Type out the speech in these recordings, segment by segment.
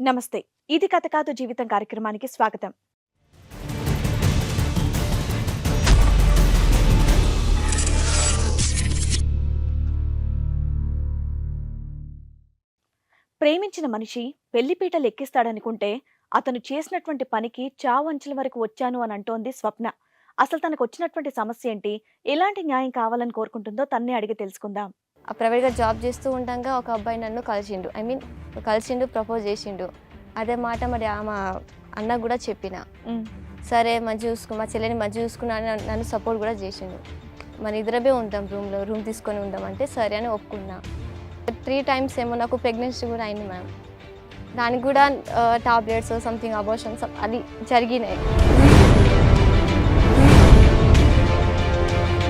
నమస్తే. ఇది కథ కాదు జీవితం కార్యక్రమానికి స్వాగతం. ప్రేమించిన మనిషి పెళ్లిపీటలు ఎక్కిస్తాడనుకుంటే అతను చేసినటువంటి పనికి చావంచుల వరకు వచ్చాను అని అంటోంది స్వప్న. అసలు తనకు వచ్చినటువంటి సమస్య ఏంటి, ఎలాంటి న్యాయం కావాలని కోరుకుంటుందో తన్నే అడిగి తెలుసుకుందాం. ప్రైవేట్గా జాబ్ చేస్తూ ఉండగా ఒక అబ్బాయి నన్ను కలిసిండు, ప్రపోజ్ చేసిండు. అదే మాట మరి ఆమె అన్నకు కూడా చెప్పిన. సరే మంచి మా చెల్లెని మంచి చూసుకున్నా నన్ను సపోర్ట్ కూడా చేసిండు. మన ఇద్దరమే ఉంటాం రూమ్ తీసుకొని ఉంటాం అంటే సరే అని ఒప్పుకున్నా. 3 times ఏమో నాకు ప్రెగ్నెన్సీ కూడా అయింది మ్యామ్. దానికి కూడా టాబ్లెట్స్ సంథింగ్ అబోర్షన్స్ అది జరిగినాయి.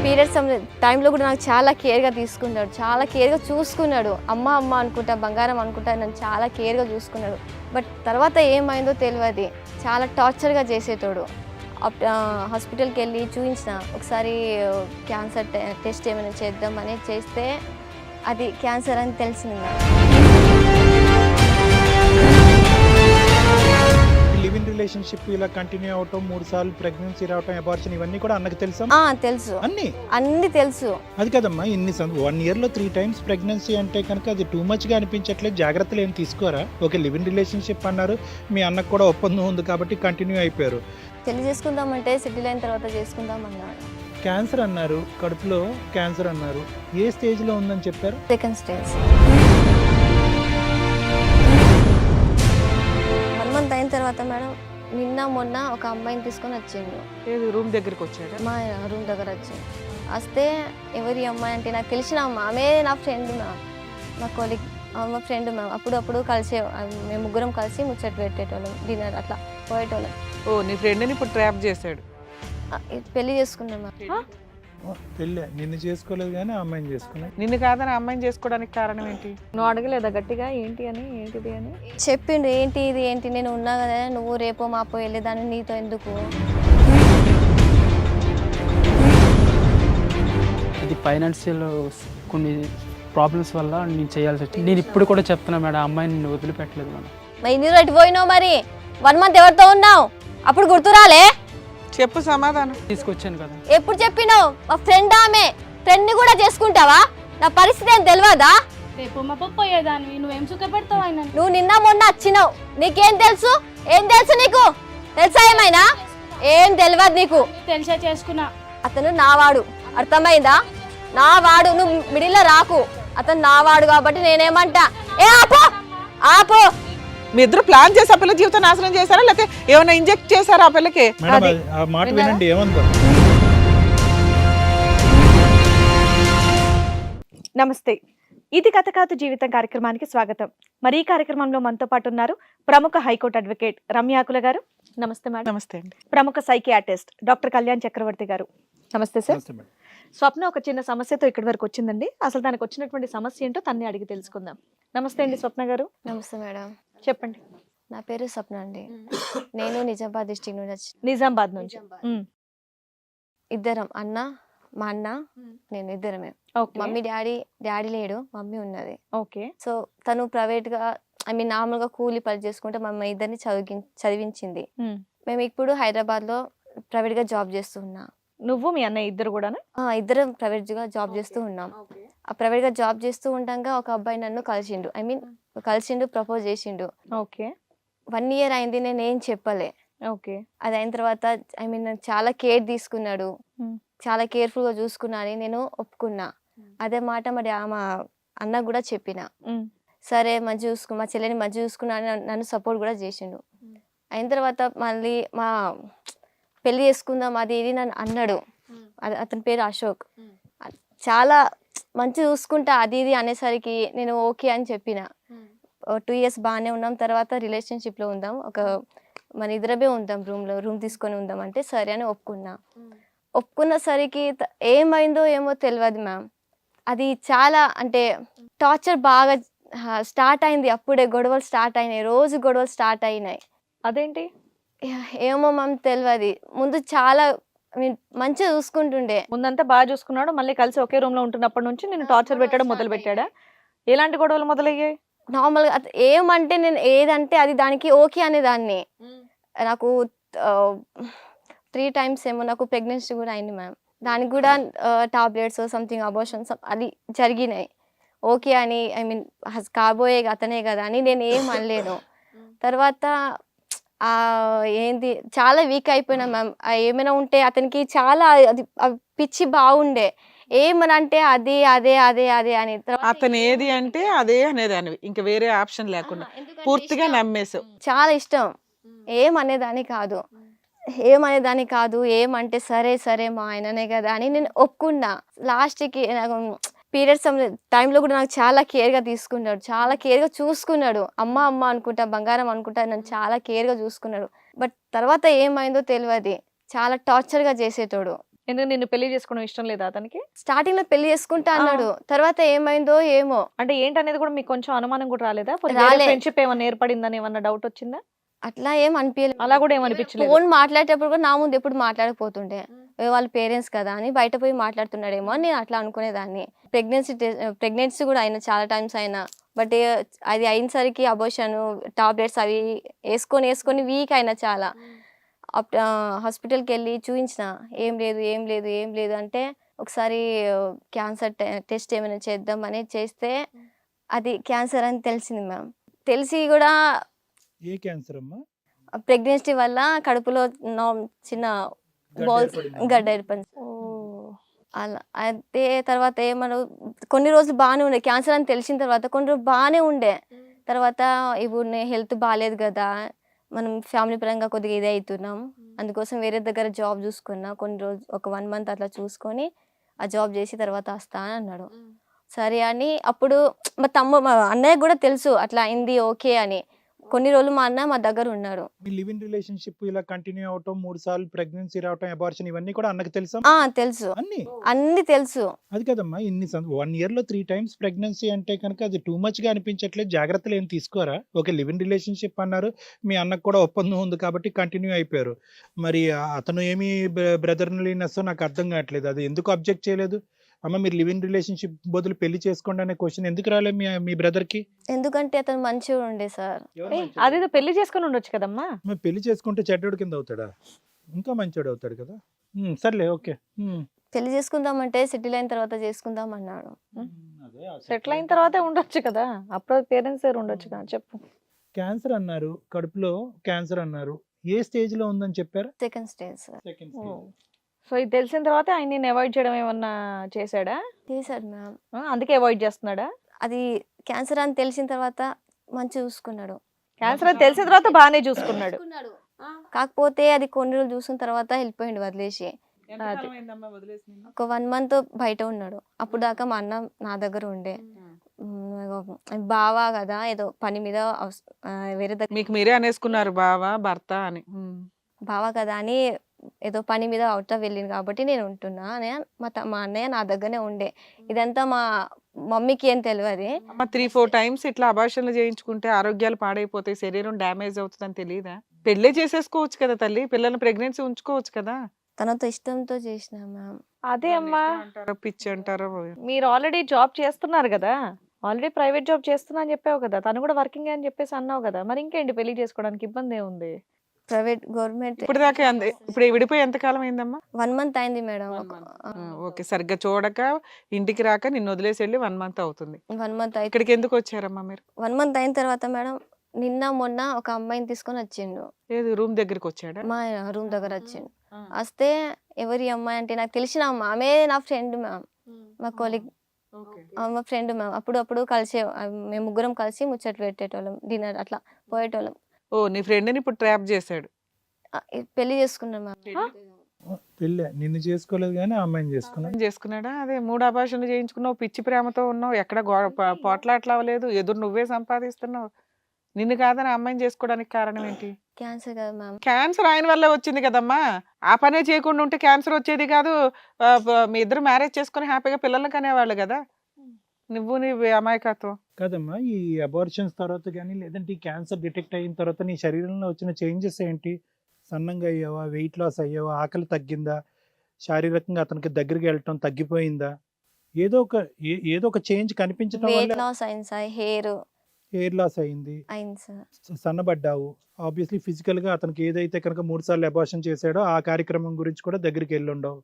పీరియడ్స్ టైంలో కూడా నాకు చాలా కేర్గా తీసుకున్నాడు, చాలా కేర్గా చూసుకున్నాడు. అమ్మ అనుకుంటా, బంగారం అనుకుంటా నన్ను చాలా కేర్గా చూసుకున్నాడు. బట్ తర్వాత ఏమైందో తెలియదు, చాలా టార్చర్గా చేసేటోడు. హాస్పిటల్కి వెళ్ళి చూపించిన, ఒకసారి క్యాన్సర్ టెస్ట్ ఏమైనా చేద్దామని చేస్తే అది క్యాన్సర్ అని తెలిసింది. లివ్ ఇన్ రిలేషన్షిప్ ఇలా కంటిన్యూ అవటం, 3 సార్లు ప్రెగ్నెన్సీ రావటం, అబార్షన్ ఇవన్నీ కూడా అన్నకు తెలుసా? తెలుసు, అన్ని తెలుసు. అది కదమ్మా, ఇన్ని 1 year లో 3 times ప్రెగ్నెన్సీ అంటే కనుక అది టూ మచ్ గా అనిపించట్లేదు. జాగ్రత్తలు ఏం తీసుకోరా? ఓకే, లివ్ ఇన్ రిలేషన్షిప్ అన్నారు, మీ అన్నకు కూడా ఒప్పందం ఉంది కాబట్టి కంటిన్యూ అయిపోయారు. పెళ్లి చేసుకుందామంటే సెటిల్ అయిన తర్వాత చేసుకుందాం అన్నాడు. క్యాన్సర్ అన్నారు, కడుపులో క్యాన్సర్ అన్నారు, ఏ స్టేజ్ లో ఉందని చెప్పారు? 2nd stage. 1 month అయిన తర్వాత మేడం నిన్న మొన్న ఒక అమ్మాయిని తీసుకొని వచ్చిండు. రూమ్ దగ్గరికి వచ్చాడు, మా రూమ్ దగ్గర వచ్చింది. వస్తే ఎవరి అమ్మాయి అంటే నాకు తెలిసిన అమ్మ, ఆమె నా ఫ్రెండ్ మ్యామ్, నా కొలీగ్, మా ఫ్రెండ్ మ్యామ్. అప్పుడప్పుడు కలిసే, మేము ముగ్గురం కలిసి ముచ్చట పెట్టేటోళ్ళం, డిన్నర్ అట్లా పోయేటోళ్ళం. ఓ నీ ఫ్రెండ్ని ఇప్పుడు ట్రాప్ చేశాడు. పెళ్లి చేసుకున్నాం మ్యామ్. పెళ్ళి నిన్ను చేసుకోలేదు కానీ ఆ అమ్మాయిని చేసుకున్నా. నిన్ను కాదని అమ్మాయిని చేసుకోవడానికి కారణం ఏంటి? నువ్వు అడగలేదా గట్టిగా ఏంటిది అని? చెప్పిండు, ఏంటి ఇది ఏంటి, నేను ఉన్నా కదా, నువ్వు రేపో మాపో వెళ్ళేదాన్ని, నీతో ఎందుకు? ఇది ఫైనాన్షియల్ కొన్ని ప్రాబ్లమ్స్ వల్ల నేను చేయాల్సి వచ్చింది. నేను ఇప్పుడు కూడా చెప్తున్నా మేడం, అమ్మాయిని నేను వదిలిపెట్టలేదు మేడం. మరి ఇన్ని రోజు పోయినావు, మరి 1 month ఎవరితో ఉన్నావు? అప్పుడు గుర్తురాలే? చెప్పు సమాధానం. తీసుకొచ్చాను కదా. ఎప్పుడు చెప్పినావు? మా ఫ్రెండ్, ఆమె ఫ్రెండ్ని కూడా చేసుకుంటావా? నా పరిస్థితి ఏం తెలియదా? రేపు మా పప్పు పోయేదాన్ని, నువ్వేం సుఖపెడతావు ఆయన? నువ్వు నిన్న మొన్న వచ్చినావు, నీకేం తెలుసు? ఏం తెలుసు నీకు? తెలుసా ఏమైనా? ఏం తెలియదు నీకు. తెలిసే చేసుకున్నా. అతను నావాడు, అర్థమైందా? నావాడు, నువ్వు మిడిల్లో రాకు. అతను నావాడు కాబట్టి నేనేమంటా, ఏ ఆపు ఆపు. మీ ఇద్దరు ప్లాన్ చేసి ఆ పిల్ల జీవితం నాశనం చేశారా, లేకపోతే ఏమైనా ఇంజెక్ట్ చేశారా ఆ పిల్లకి? మేడం ఆ మాట వినండి ఏమందో. నమస్తే. ఇది కథ కాదు జీవితం కార్యక్రమానికి స్వాగతం. మరి ఈ కార్యక్రమంలో మనతో పాటు ఉన్నారు ప్రముఖ హైకోర్టు అడ్వకేట్ రమ్యాకుల గారు. నమస్తే మేడం. నమస్తే అండి. ప్రముఖ సైకియాట్రిస్ట్ డాక్టర్ కళ్యాణ్ చక్రవర్తి గారు. నమస్తే సార్. నమస్తే మేడం. స్వప్న ఒక చిన్న సమస్యతో ఇక్కడి వరకు వచ్చిందండి. అసలు తనకు వచ్చినటువంటి సమస్య ఏంటో తన్నే అడిగి తెలుసుకుందాం. నమస్తే అండి స్వప్న గారు. నమస్తే మేడం. చెప్పండి. నా పేరు స్వప్న అండి. నేను నిజామాబాద్ డిస్ట్రిక్ట్ నుంచి వచ్చి. నిజామాబాద్ నుంచి. ఇద్దరం, మా అన్న నేను ఇద్దరమే. మమ్మీ డాడీ లేడు, మమ్మీ ఉన్నది. ఓకే. సో తను ప్రైవేట్ గా నార్మల్ గా కూలీ పని చేసుకుంటే మమ్మీ ఇద్దరిని చదివించింది. మేము ఇప్పుడు హైదరాబాద్ లో ప్రైవేట్ గా జాబ్ చేస్తున్నా. నువ్వు మీ అన్నయ్య ఇద్దరు కూడా? ఇద్దరం ప్రైవేట్ గా జాబ్ చేస్తూ ఉన్నాం. ఆ ప్రైవేట్ గా జాబ్ చేస్తూ ఉండగా ఒక అబ్బాయి నన్ను కలిసిండు, ప్రపోజ్ చేసిండు. ఓకే. 1 year అయింది, నేను ఏం చెప్పలే. ఓకే. అది అయిన తర్వాత చాలా కేర్ తీసుకున్నాడు, చాలా కేర్ఫుల్ గా చూసుకున్నా అని నేను ఒప్పుకున్నా. అదే మాట మరి ఆమె అన్నకు కూడా చెప్పిన. సరే మంచి మా చెల్లెని మంచి చూసుకున్నా నన్ను సపోర్ట్ కూడా చేసిండు. అయిన తర్వాత మళ్ళీ మా పెళ్లి చేసుకుందాం అది ఇది నన్ను అన్నాడు. అతని పేరు అశోక్. చాలా మంచి చూసుకుంటా అది ఇది అనేసరికి నేను ఓకే అని చెప్పిన. 2 years బాగానే ఉన్నాం. తర్వాత రిలేషన్షిప్ లో ఉందాం, మన ఇద్దరమే ఉంటాం రూమ్ తీసుకొని ఉందాం అంటే సరే అని ఒప్పుకున్నసరికి ఏమైందో ఏమో తెలియదు మ్యామ్. అది చాలా టార్చర్ బాగా స్టార్ట్ అయింది. అప్పుడే గొడవలు స్టార్ట్ అయినాయి, రోజు గొడవలు స్టార్ట్ అయినాయి. అదేంటి? ఏమో మ్యామ్ తెలియదు. ముందు చాలా మంచిగా చూసుకుంటుండే, ముందంతా బాగా చూసుకున్నాడు. మళ్ళీ కలిసి ఒకే రూమ్ లో ఉంటున్నప్పటి నుంచి నేను టార్చర్ పెట్టడం మొదలు పెట్టాడా? ఎలాంటి గొడవలు మొదలయ్యాయి? నార్మల్గా ఏమంటే నేను ఏదంటే అది దానికి ఓకే అనేదాన్ని. నాకు 3 టైమ్స్ ఏమో నాకు ప్రెగ్నెన్సీ కూడా అయింది మ్యామ్. దానికి కూడా టాబ్లెట్స్ సంథింగ్ అబార్షన్స్ అది జరిగినాయి. ఓకే అని ఐ మీన్ కాబోయే అతనే కదా అని నేను ఏం అనలేను. తర్వాత ఏంది చాలా వీక్ అయిపోయినా మ్యామ్. ఏమైనా ఉంటే అతనికి చాలా అది పిచ్చి బాగుండే. ఏమని అంటే అది అదే అదే అదే అని. అతను ఏది అంటే అదే అనేదానివి, ఇంకా వేరే ఆప్షన్ లేకుండా పూర్తిగా నమ్మేసావు. చాలా ఇష్టం. ఏమనేదాన్ని కాదు. ఏమంటే సరే సరే మా ఆయననే కదా అని నేను ఒప్పుకున్నా. లాస్ట్‌కి నాకు పీరియడ్స్ టైంలో కూడా నాకు చాలా కేర్‌గా తీసుకున్నాడు. చాలా కేర్‌గా చూసుకున్నాడు. అమ్మ అమ్మ అనుకుంటా, బంగారం అనుకుంటా నన్ను చాలా కేర్‌గా చూసుకున్నాడు. బట్ తర్వాత ఏమైందో తెలవది. చాలా టార్చర్‌గా చేసేటోడు. ఎందుకు నిన్ను పెళ్లి చేసుకోవడం ఇష్టం లేదా అతనికి? స్టార్టింగ్‌లో పెళ్లి చేసుకుంటా అన్నాడు. తర్వాత ఏమైందో ఏమో. అంటే ఏంటనేది కూడా మీకు కొంచెం అనుమానం కూడా రాలేదా? రాలే. ఫ్రెండ్‌షిప్ ఏమన్నా ఏర్పడిందని ఏమన్నా డౌట్ వచ్చిందా? అట్లా ఏం అనిపియలేదు. అలా కూడా ఏమనిపించలేదు? ఫోన్ మాట్లాడేటప్పుడు కూడా నా ముందు ఎప్పుడు మాట్లాడకపోతుండే. వాళ్ళ పేరెంట్స్ కదా అని బయట పోయి మాట్లాడుతున్నాడేమో అని నేను అట్లా అనుకునేదాన్ని. ప్రెగ్నెన్సీ కూడా అయినా చాలా టైమ్స్ అయినా. బట్ అది అయినసరికి అబార్షన్ టాబ్లెట్స్ అవి వేసుకొని వీక్ అయినా చాలా. హాస్పిటల్‌కి వెళ్ళి చూయించిన. ఏం లేదు అంటే ఒకసారి క్యాన్సర్ టెస్ట్ ఏమైనా చేద్దామని చేస్తే అది క్యాన్సర్ అని తెలిసింది మ్యామ్. తెలిసి కూడా ఏ క్యాన్సర్ అమ్మా? ప్రెగ్నెన్సీ వల్ల కడుపులో చిన్న బాల్స్ గడ్డ ఏర్పడింది. అలా అయితే తర్వాత ఏమన్నా కొన్ని రోజులు బాగానే ఉండే. క్యాన్సర్ అని తెలిసిన తర్వాత కొన్ని రోజులు బాగానే ఉండే. తర్వాత ఇప్పుడు హెల్త్ బాగాలేదు కదా, మనం ఫ్యామిలీ పరంగా కొద్దిగా ఇదే అవుతున్నాం. అందుకోసం వేరే దగ్గర జాబ్ చూసుకున్నా. కొన్ని రోజులు ఒక 1 మంత్ అట్లా చూసుకొని ఆ జాబ్ చేసి తర్వాత వస్తా అని అన్నాడు. సరే అని అప్పుడు మా అన్నయ్య కూడా తెలుసు అట్లా అయింది ఓకే అని. కొన్ని రోజులు మా అన్న మా దగ్గర ఉన్నాడు. మీ లివ్ ఇన్ రిలేషన్‌షిప్ ఇలా కంటిన్యూ అవటం, 3 సార్లు ప్రెగ్నెన్సీ రావటం, అబార్షన్ ఇవన్నీ కూడా అన్నకి తెలుసా? తెలుసు. అన్నీ. అన్ని తెలుసు. అది కదమ్మా, 1 ఇయర్‌లో 3 టైమ్స్ ప్రెగ్నెన్సీ అంటే కనుక అది టూ మచ్‌గా అనిపించట్లేదు. జాగ్రత్తలు ఏం తీసుకోరా? ఓకే, లివ్ ఇన్ రిలేషన్‌షిప్ అన్నారు. మీ అన్నకు కూడా ఒప్పందం ఉంది కాబట్టి కంటిన్యూ అయిపోయారు. మరి అతను ఏమి బ్రదర్లీనెస్ నాకు అర్థం కావట్లేదు. అది ఎందుకు అబ్జెక్ట్ చేయలేదు? అమ్మ మీరు లివ్ ఇన్ రిలేషన్‌షిప్ బదులు పెళ్లి చేసుకోండి అనే క్వశ్చన్ ఎందుకు రాలే మీ బ్రదర్‌కి? ఎందుకంటే అతను మంచిగా ఉండే సార్. అదేదో పెళ్లి చేసుకొని ఉండొచ్చు కదమ్మా. మరి పెళ్లి చేసుకుంటే చెడ్డోడు కింద అవుతాడా? ఇంకా మంచోడు అవుతాడు కదా. సర్లే ఓకే. పెళ్లి చేసుకుందామంటే సెటిల్ అయిన తర్వాత చేసుకుందాం అన్నాడు. సెటిల్ అయిన తర్వాతే ఉండొచ్చు కదా, అప్పుడు పేరెంట్స్ దగ్గర ఉండొచ్చు కదా. చెప్పు. క్యాన్సర్ అన్నారు, కడుపులో క్యాన్సర్ అన్నారు. ఏ స్టేజ్ లో ఉందని చెప్పారు? Second stage sir. Second stage. So ఇది తెలిసిన తర్వాత ఆయన నేను అవాయిడ్ చేయడం ఏమన్నా చేశాడా? చేశాడు మ్యామ్. అందుకే అవాయిడ్ చేస్తున్నాడా? అది క్యాన్సర్ అని తెలిసిన తర్వాత మంచిగా చూసుకున్నాడు. క్యాన్సర్ అని తెలిసిన తర్వాత బాగానే చూసుకున్నాడు. కాకపోతే అది కొన్ని రోజులు చూసిన తర్వాత వెళ్ళిపోయిండు వదిలేసి. ఒక 1 మంత్ బయట ఉన్నాడు. అప్పుడు దాకా మా అన్న నా దగ్గర ఉండే. బావా కదా ఏదో పని మీద వేరే దగ్గర మీకు మీరే అనేసుకున్నారు బావా భర్త అని. బావా కదా అని ఏదో పని మీద అవుట్ ఆఫ్ వెళ్ళింది కాబట్టి నేను ఉంటున్నా అని మా అన్నయ్య నా దగ్గరనే ఉండే. ఇదంతా మా మమ్మీకి ఏం తెలియదు. 3-4 టైమ్స్ ఇట్లా అబార్షన్లు చేయించుకుంటే ఆరోగ్యాలు పాడైపోతాయి, శరీరం డ్యామేజ్ అవుతుందని తెలియదా? పెళ్ళే చేసేసుకోవచ్చు కదా తల్లి, పిల్లల్ని ప్రెగ్నెన్సీ ఉంచుకోవచ్చు కదా. తనతో ఇష్టంతో చేసిన మ్యామ్. అదే అమ్మా, అంటారో పిచ్చి అంటారో. మీరు ఆల్రెడీ జాబ్ చేస్తున్నారు కదా, ఆల్రెడీ ప్రైవేట్ జాబ్ చేస్తున్నా అని చెప్పావు కదా, తను కూడా వర్కింగ్ అని చెప్పేసి అన్నావు కదా, మరి ఇంకేంటి పెళ్లి చేసుకోవడానికి ఇబ్బంది ఏముంది? Private government. ఇప్పుడు దాకా ఇప్పుడు విడిపోయి ఎంత కాలం అయిందమ్మా? 1 మంత్ అయింది మేడం. ఓకే, సరిగ్గా చూడక ఇంటికి రాక నిన్ను వదిలేసి వెళ్ళి 1 మంత్ అవుతుంది. 1 మంత్ అయితే ఇక్కడికి ఎందుకు వచ్చారమ్మా మీరు? 1 మంత్ అయిన తర్వాత మేడం నిన్న మొన్న ఒక అమ్మాయిని తీసుకొని వచ్చిండు. ఏది రూమ్ దగ్గరికి వచ్చాడా? మా రూమ్ దగ్గర వచ్చిండు. వస్తే ఎవరి అమ్మాయి అంటే నాకు తెలిసిన అమ్మాయి, ఆమె నా ఫ్రెండ్ మ్యామ్, మా కొలీగ్, మా ఫ్రెండ్ మ్యామ్. అప్పుడు కలిసే మేము ముగ్గురం కలిసి ముచ్చట్లు పెట్టేటోళ్ళం, డిన్నర్ అట్లా పోయేటోళ్ళం. ఓ, నీ ఫ్రెండ్ని ఇప్పుడు ట్రాప్ చేశాడు. పెళ్లి చేసుకున్నాం మ్యామ్. పెళ్ళే, నిన్ను చేసుకోలేదు కానీ ఆ అమ్మాయిని చేసుకున్నాడు. చేసుకున్నాడా? అదే 3 అబార్షన్లు చేయించుకున్నావు, పిచ్చి ప్రేమతో ఉన్నావు, ఎక్కడ పోట్లాట్లు అవ్వలేదు, ఎదురు నువ్వే సంపాదిస్తున్నావు. నిన్ను కాదని ఆ అమ్మాయిని చేసుకోవడానికి కారణం ఏంటి? క్యాన్సర్ కదా మ్యామ్. క్యాన్సర్ ఆయన వల్లే వచ్చింది కదమ్మా. ఆ పనే చేయకుండా ఉంటే క్యాన్సర్ వచ్చేది కాదు. మీ ఇద్దరు మ్యారేజ్ చేసుకుని హ్యాపీగా పిల్లల్ని కనేవాళ్ళు కదా. నువ్వు నీ అమాయకత్వం కాదమ్మా, ఈ అబార్షన్స్ తర్వాత కానీ లేదంటే ఈ క్యాన్సర్ డిటెక్ట్ అయిన తర్వాత నీ శరీరంలో వచ్చిన చేంజెస్ ఏంటి? సన్నంగా అయ్యావా, వెయిట్ లాస్ అయ్యావా, ఆకలి తగ్గిందా, శారీరకంగా అతనికి దగ్గరికి వెళ్ళటం తగ్గిపోయిందా, ఏదో ఒక చేంజ్ కనిపించడం వెయిట్ వల్ల? లాస్ అయింది సార్. హెయిర్ హెయిర్ లాస్ అయింది, అయింది సార్. సన్నబడ్డావు. ఆబ్వియస్లీ ఫిజికల్గా అతనికి ఏదైతే కనుక 3 సార్లు అబార్షన్ చేశాడో ఆ కార్యక్రమం గురించి కూడా దగ్గరికి వెళ్ళి ఉండవు.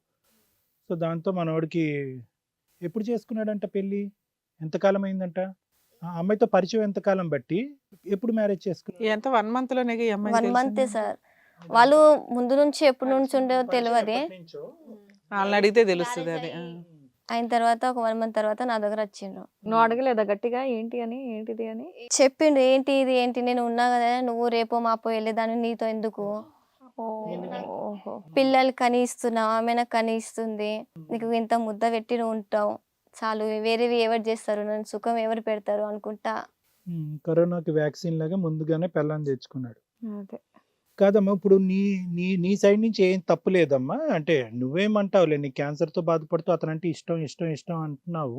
సో దాంతో మనోడికి ఎప్పుడు చేసుకున్నాడంట పెళ్ళి, ఎంతకాలం అయిందంట, ఆ అమ్మాయితో పరిచయం ఎంతకాలం బట్టి ఎప్పుడు మ్యారేజ్ చేసుకున్నాడు? ఎంత 1 మంత్ లోనే ఈ అమ్మాయి 1 మంతే సార్. వాళ్ళు ముందు నుంచి ఎప్పటి నుంచి ఉండేదో తెలియదు. వాళ్ళని అడిగితే తెలుస్తుంది అది. అయిన తర్వాత ఒక 1 మంత్ తర్వాత నా దగ్గర వచ్చిండ్రు. నువ్వు అడగలేదా గట్టిగా ఏంటి అని, ఏంటిది అని? చెప్పిండు ఏంటి ఇది ఏంటి, నేను ఉన్నా కదా, నువ్వు రేపో మాపో వెళ్ళేదాన్ని, నీతో ఎందుకు, ఓహో. పిల్లలు కనిస్తున్నావు, ఆమె నాకు కనిస్తుంది, నీకు ఇంత ముద్ద పెట్టి నువ్వు ఉంటావు చాలు, వేరేవి ఎవరు చేస్తారు, నన్ను సుఖం ఎవరు పెడతారు అనుకుంటా. కరోనాకి వ్యాక్సిన్ లాగా ముందుగానే పెళ్ళాన్ని తెచ్చుకున్నాడు. అదే. కాదమ్మా, ఇప్పుడు నీ నీ నీ సైడ్ నుంచి ఏం తప్పు లేదమ్మా. అంటే నువ్వేమంటావులే, నీ క్యాన్సర్తో బాధపడుతూ అతనంటే ఇష్టం ఇష్టం ఇష్టం అంటున్నావు,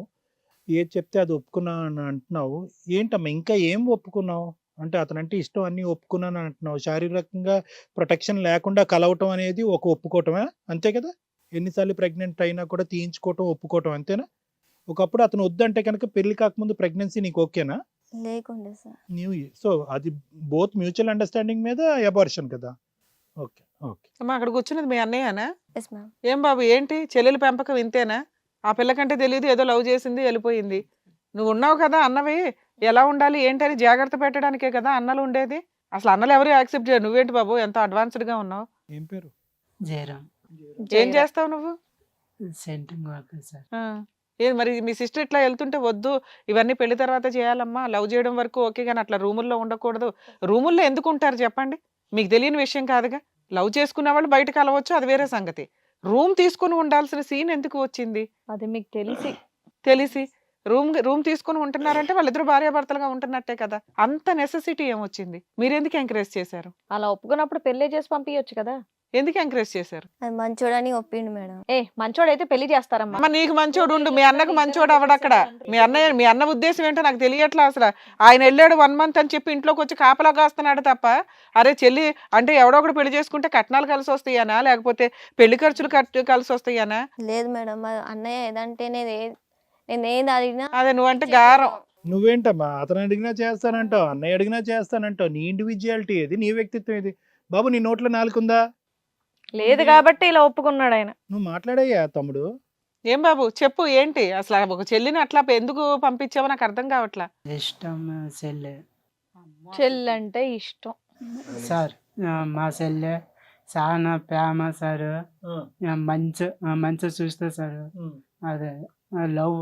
ఏది చెప్తే అది ఒప్పుకున్నావు అని అంటున్నావు. ఏంటమ్మా ఇంకా ఏం ఒప్పుకున్నావు? అంటే అతనంటే ఇష్టం అన్నీ ఒప్పుకున్నాను అంటున్నావు. శారీరకంగా ప్రొటెక్షన్ లేకుండా కలవటం అనేది ఒక ఒప్పుకోవటమే, అంతే కదా? ఎన్నిసార్లు ప్రెగ్నెంట్ అయినా కూడా తీయించుకోవటం ఒప్పుకోవటం, అంతేనా? ఒకప్పుడు అతను వద్దంటే కనుక పెళ్లి కాకముందు ప్రెగ్నెన్సీ నీకు ఓకేనా? లేకుండే సార్. సో అది బోత్ మ్యూచువల్ అండర్స్టాండింగ్ మీద అబార్షన్ కదా. Okay okay. అమ్మా అక్కడ కూర్చున్నది మీ అన్నయ్యనా? Yes ma'am. ఏం బాబు ఏంటి చెల్లెలు పెంపకం ఇంతేనా? ఆ పిల్లకంటే తెలియదు, ఏదో లవ్ చేసింది వెళ్ళిపోయింది. నువ్వు ఉన్నావు కదా అన్నవి, ఎలా ఉండాలి ఏంటని జాగ్రత్త పెట్టడానికే కదా అన్నలు ఉండేది. అసలు అన్నలు ఎవరు యాక్సెప్ట్ చేయరు. నువ్వేంటి బాబు ఎంత అడ్వాన్స్డ్ గా ఉన్నావు? ఏం పేరు? జయరామ్. ఏం చేస్తావు నువ్వు? సెంటింగ్ వర్క్ సార్. ఏం మరి మీ సిస్టర్ ఇట్లా వెళ్తుంటే వద్దు ఇవన్నీ పెళ్లి తర్వాత చేయాలమ్మా, లవ్ చేయడం వరకు ఓకే కానీ అట్లా రూముల్లో ఉండకూడదు. రూముల్లో ఎందుకు ఉంటారు చెప్పండి? మీకు తెలియని విషయం కాదుగా. లవ్ చేసుకునే వాళ్ళు బయటకు కలవచ్చు, అది వేరే సంగతి. రూమ్ తీసుకుని ఉండాల్సిన సీన్ ఎందుకు వచ్చింది? అది మీకు తెలిసి రూమ్ తీసుకుని ఉంటున్నారంటే వాళ్ళిద్దరు భార్యాభర్తలుగా ఉంటున్నట్టే కదా. అంత నెసెసిటీ ఏమొచ్చింది? మీరెందుకు ఎంకరేజ్ చేశారు? అలా ఒప్పుకున్నప్పుడు పెళ్లి చేసి పంపించొచ్చు కదా. ఎందుకు ఎంకరేజ్ చేశారు? అది మంచోడని ఒప్పిండు మేడం. మంచోడైతే పెళ్లి చేస్తారమ్మా. అమ్మ నీకు మంచోడు ఉండు, మీ అన్నకు మంచోడు అవడక్కడ. మీ అన్న ఉద్దేశం ఏంటో నాకు తెలియట్లా అసలు. ఆయన వెళ్ళాడు 1 మంత్ అని చెప్పి ఇంట్లోకి వచ్చి కాపలా కాస్తున్నాడు తప్ప, అరే చెల్లి అంటే ఎవడో ఒకటి పెళ్లి చేసుకుంటే కట్నాలు కలిసి వస్తాయనా, లేకపోతే పెళ్లి ఖర్చులు కలిసి వస్తాయనా? లేదు మేడం, మా అన్నయ్య ఏదంటే నేను ఏది అడిగినా అదే నువ్వంటే గారం. నువ్వేంటమ్మా అతను అడిగినా చేస్తానంటావు, అన్నయ్య అడిగినా చేస్తానంటావు. నీ ఇండివిజువాలిటీ ఏది, నీ వ్యక్తిత్వం ఏది? బాబు నీ నోట్లో నాలుగుందా? లేదు కాబట్టి ఇలా ఒప్పుకున్నాడు ఆయన. నువ్వు మాట్లాడయ్యా తమ్ముడు. ఏం బాబు చెప్పు ఏంటి అసలు? ఒక చెల్లిని అట్లా ఎందుకు పంపించావో నాకు అర్థం కావట్లా. ఇష్టం చెల్లె చెల్లంటే ఇష్టం సార్. మా చెల్లె చాలా ప్రేమ సార్, మంచి చూస్తా సార్. అదే లవ్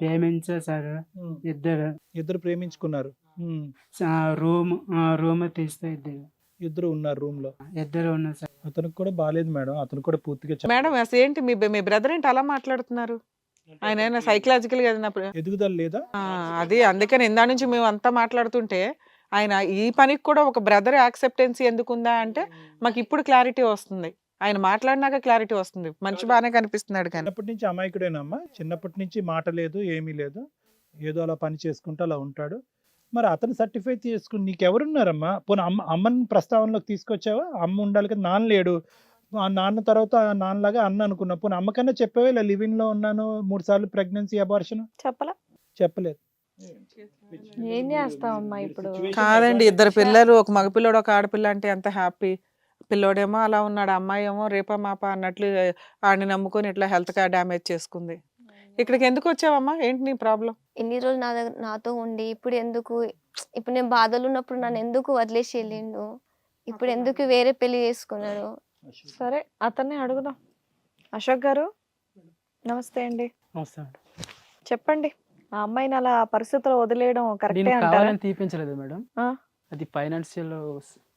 పేమెంట్స్ సార్. ఇద్దరు ప్రేమించుకున్నారు. రూమ్ తీస్తే ఇద్దరు ఉన్నారు రూమ్ లో. ఇద్దరు ఉన్నారు సార్. అతనికి కూడా బాగాలేదు మేడం, అతను కూడా పూర్తిగా మేడం అసలు ఏంటి మీ బ్రదర్ ఏంటి అలా మాట్లాడుతున్నారు? ఆయన సైకలాజికల్ గా ఎదుగుదల లేదా? అది అందుకని ఇందా నుంచి మేము అంతా మాట్లాడుతుంటే ఆయన ఈ పనికి కూడా ఒక బ్రదర్ యాక్సెప్టెన్సీ ఎందుకుందా అంటే మాకు ఇప్పుడు క్లారిటీ వస్తుంది. ఆయన మాట్లాడినాక క్లారిటీ వస్తుంది. మనిషి బాగానే కనిపిస్తున్నాడు కానీ. చిన్నప్పటి నుంచి అమాయకుడేనమ్మా, చిన్నప్పటి నుంచి మాట లేదు ఏమీ లేదు, ఏదో అలా పని చేసుకుంటూ అలా ఉంటాడు. మరి అతను సర్టిఫై చేసుకుని నీకెవరున్నారమ్మా? పోనీ అమ్మని ప్రస్తావనలోకి తీసుకొచ్చావా? అమ్మ ఉండాలి కదా, నాన్న లేడు. ఆ నాన్న తర్వాత నాన్నలాగా అన్న అనుకున్నా. పోనీ అమ్మకన్నా చెప్పావా ఇలా లివింగ్ లో ఉన్నాను 3 సార్లు ప్రెగ్నెన్సీ అబార్షన్? చెప్పలేదు. ఏం చేస్తావమ్మా ఇప్పుడు? కాదండి, 2 పిల్లలు, ఒక మగపిల్లడు ఒక ఆడపిల్ల అంటే ఎంత హ్యాపీ. పిల్లోడేమో అలా ఉన్నాడు, అమ్మాయి ఏమో రేపా మాపా అన్నట్లు ఆడిని నమ్ముకొని ఇట్లా హెల్త్ గా డ్యామేజ్ చేసుకుంది. ఇక్కడికి ఎందుకు వచ్చావమ్మా? ఏంటి నీ ప్రాబ్లం? ఇన్ని రోజులు నాతో ఉండి ఇప్పుడు ఎందుకు, ఇప్పుడు నేను బాధలు ఉన్నప్పుడు నన్ను ఎందుకు వదిలేసి వెళ్ళిండు, ఇప్పుడు ఎందుకు వేరే పెళ్లి చేసుకున్నాడు? సరే అతన్ని అడుగుదాం. అశోక్ గారు నమస్తే అండి. చెప్పండి, ఆ అమ్మాయిని అలా పరిస్థితుల్లో వదిలేయడం కరెక్టే అంటారా? కావాలని తీపించలేదు మేడం, అది ఫైనాన్షియల్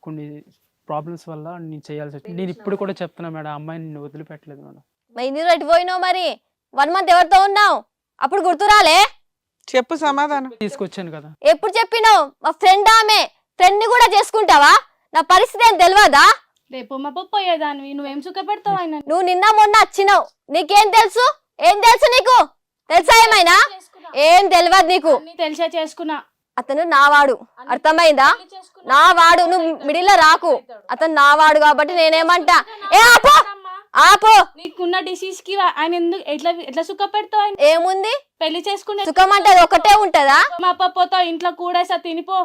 కొన్ని ప్రాబ్లమ్స్ వల్ల నేను చేయాల్సి వచ్చింది. నేను ఇప్పుడు కూడా చెప్తున్నా మేడం, ఆ అమ్మాయిని నేను వదిలిపెట్టలేదు మేడం. ఇన్ని రోజు ఎటు పోయినావు మరి? 1 మంత్ ఎవరితో ఉన్నావు? అప్పుడు గుర్తురాలే? చెప్పు సమాధానం. తీసుకొచ్చాను కదా. ఎప్పుడు చెప్పినావు? మా ఫ్రెండ్ ఆమె, ఫ్రెండ్ ని కూడా చేసుకుంటావా? నా పరిస్థితి ఏం తెలియదా? రేపు మా పప్పు పోయేదానివి, నువ్వేం సుఖపెడతావు ఆయన? నువ్వు నిన్న మొన్న వచ్చినావు, నీకేం తెలుసు? ఏం తెలుసు నీకు? తెలుసా ఏమైనా? ఏం తెలియదు నీకు. తెలిసే చేసుకున్నా. అతను నావాడు, అర్థమైందా? నావాడు, నువ్వు మిడిల్ లో రాకు. అతను నావాడు కాబట్టి నేనేమంటా, ఏ ఆపో ఆపో. నీకున్న డిసీజ్ కి ఆయన ఎందుకు ఎట్లా సుఖపెడతావు ఆయన? ఏముంది పెళ్లి చేసుకునే సుఖం అంటే అది ఒకటే ఉంటదా? మా పప్పుతో ఇంట్లో కూడేసా తినిపో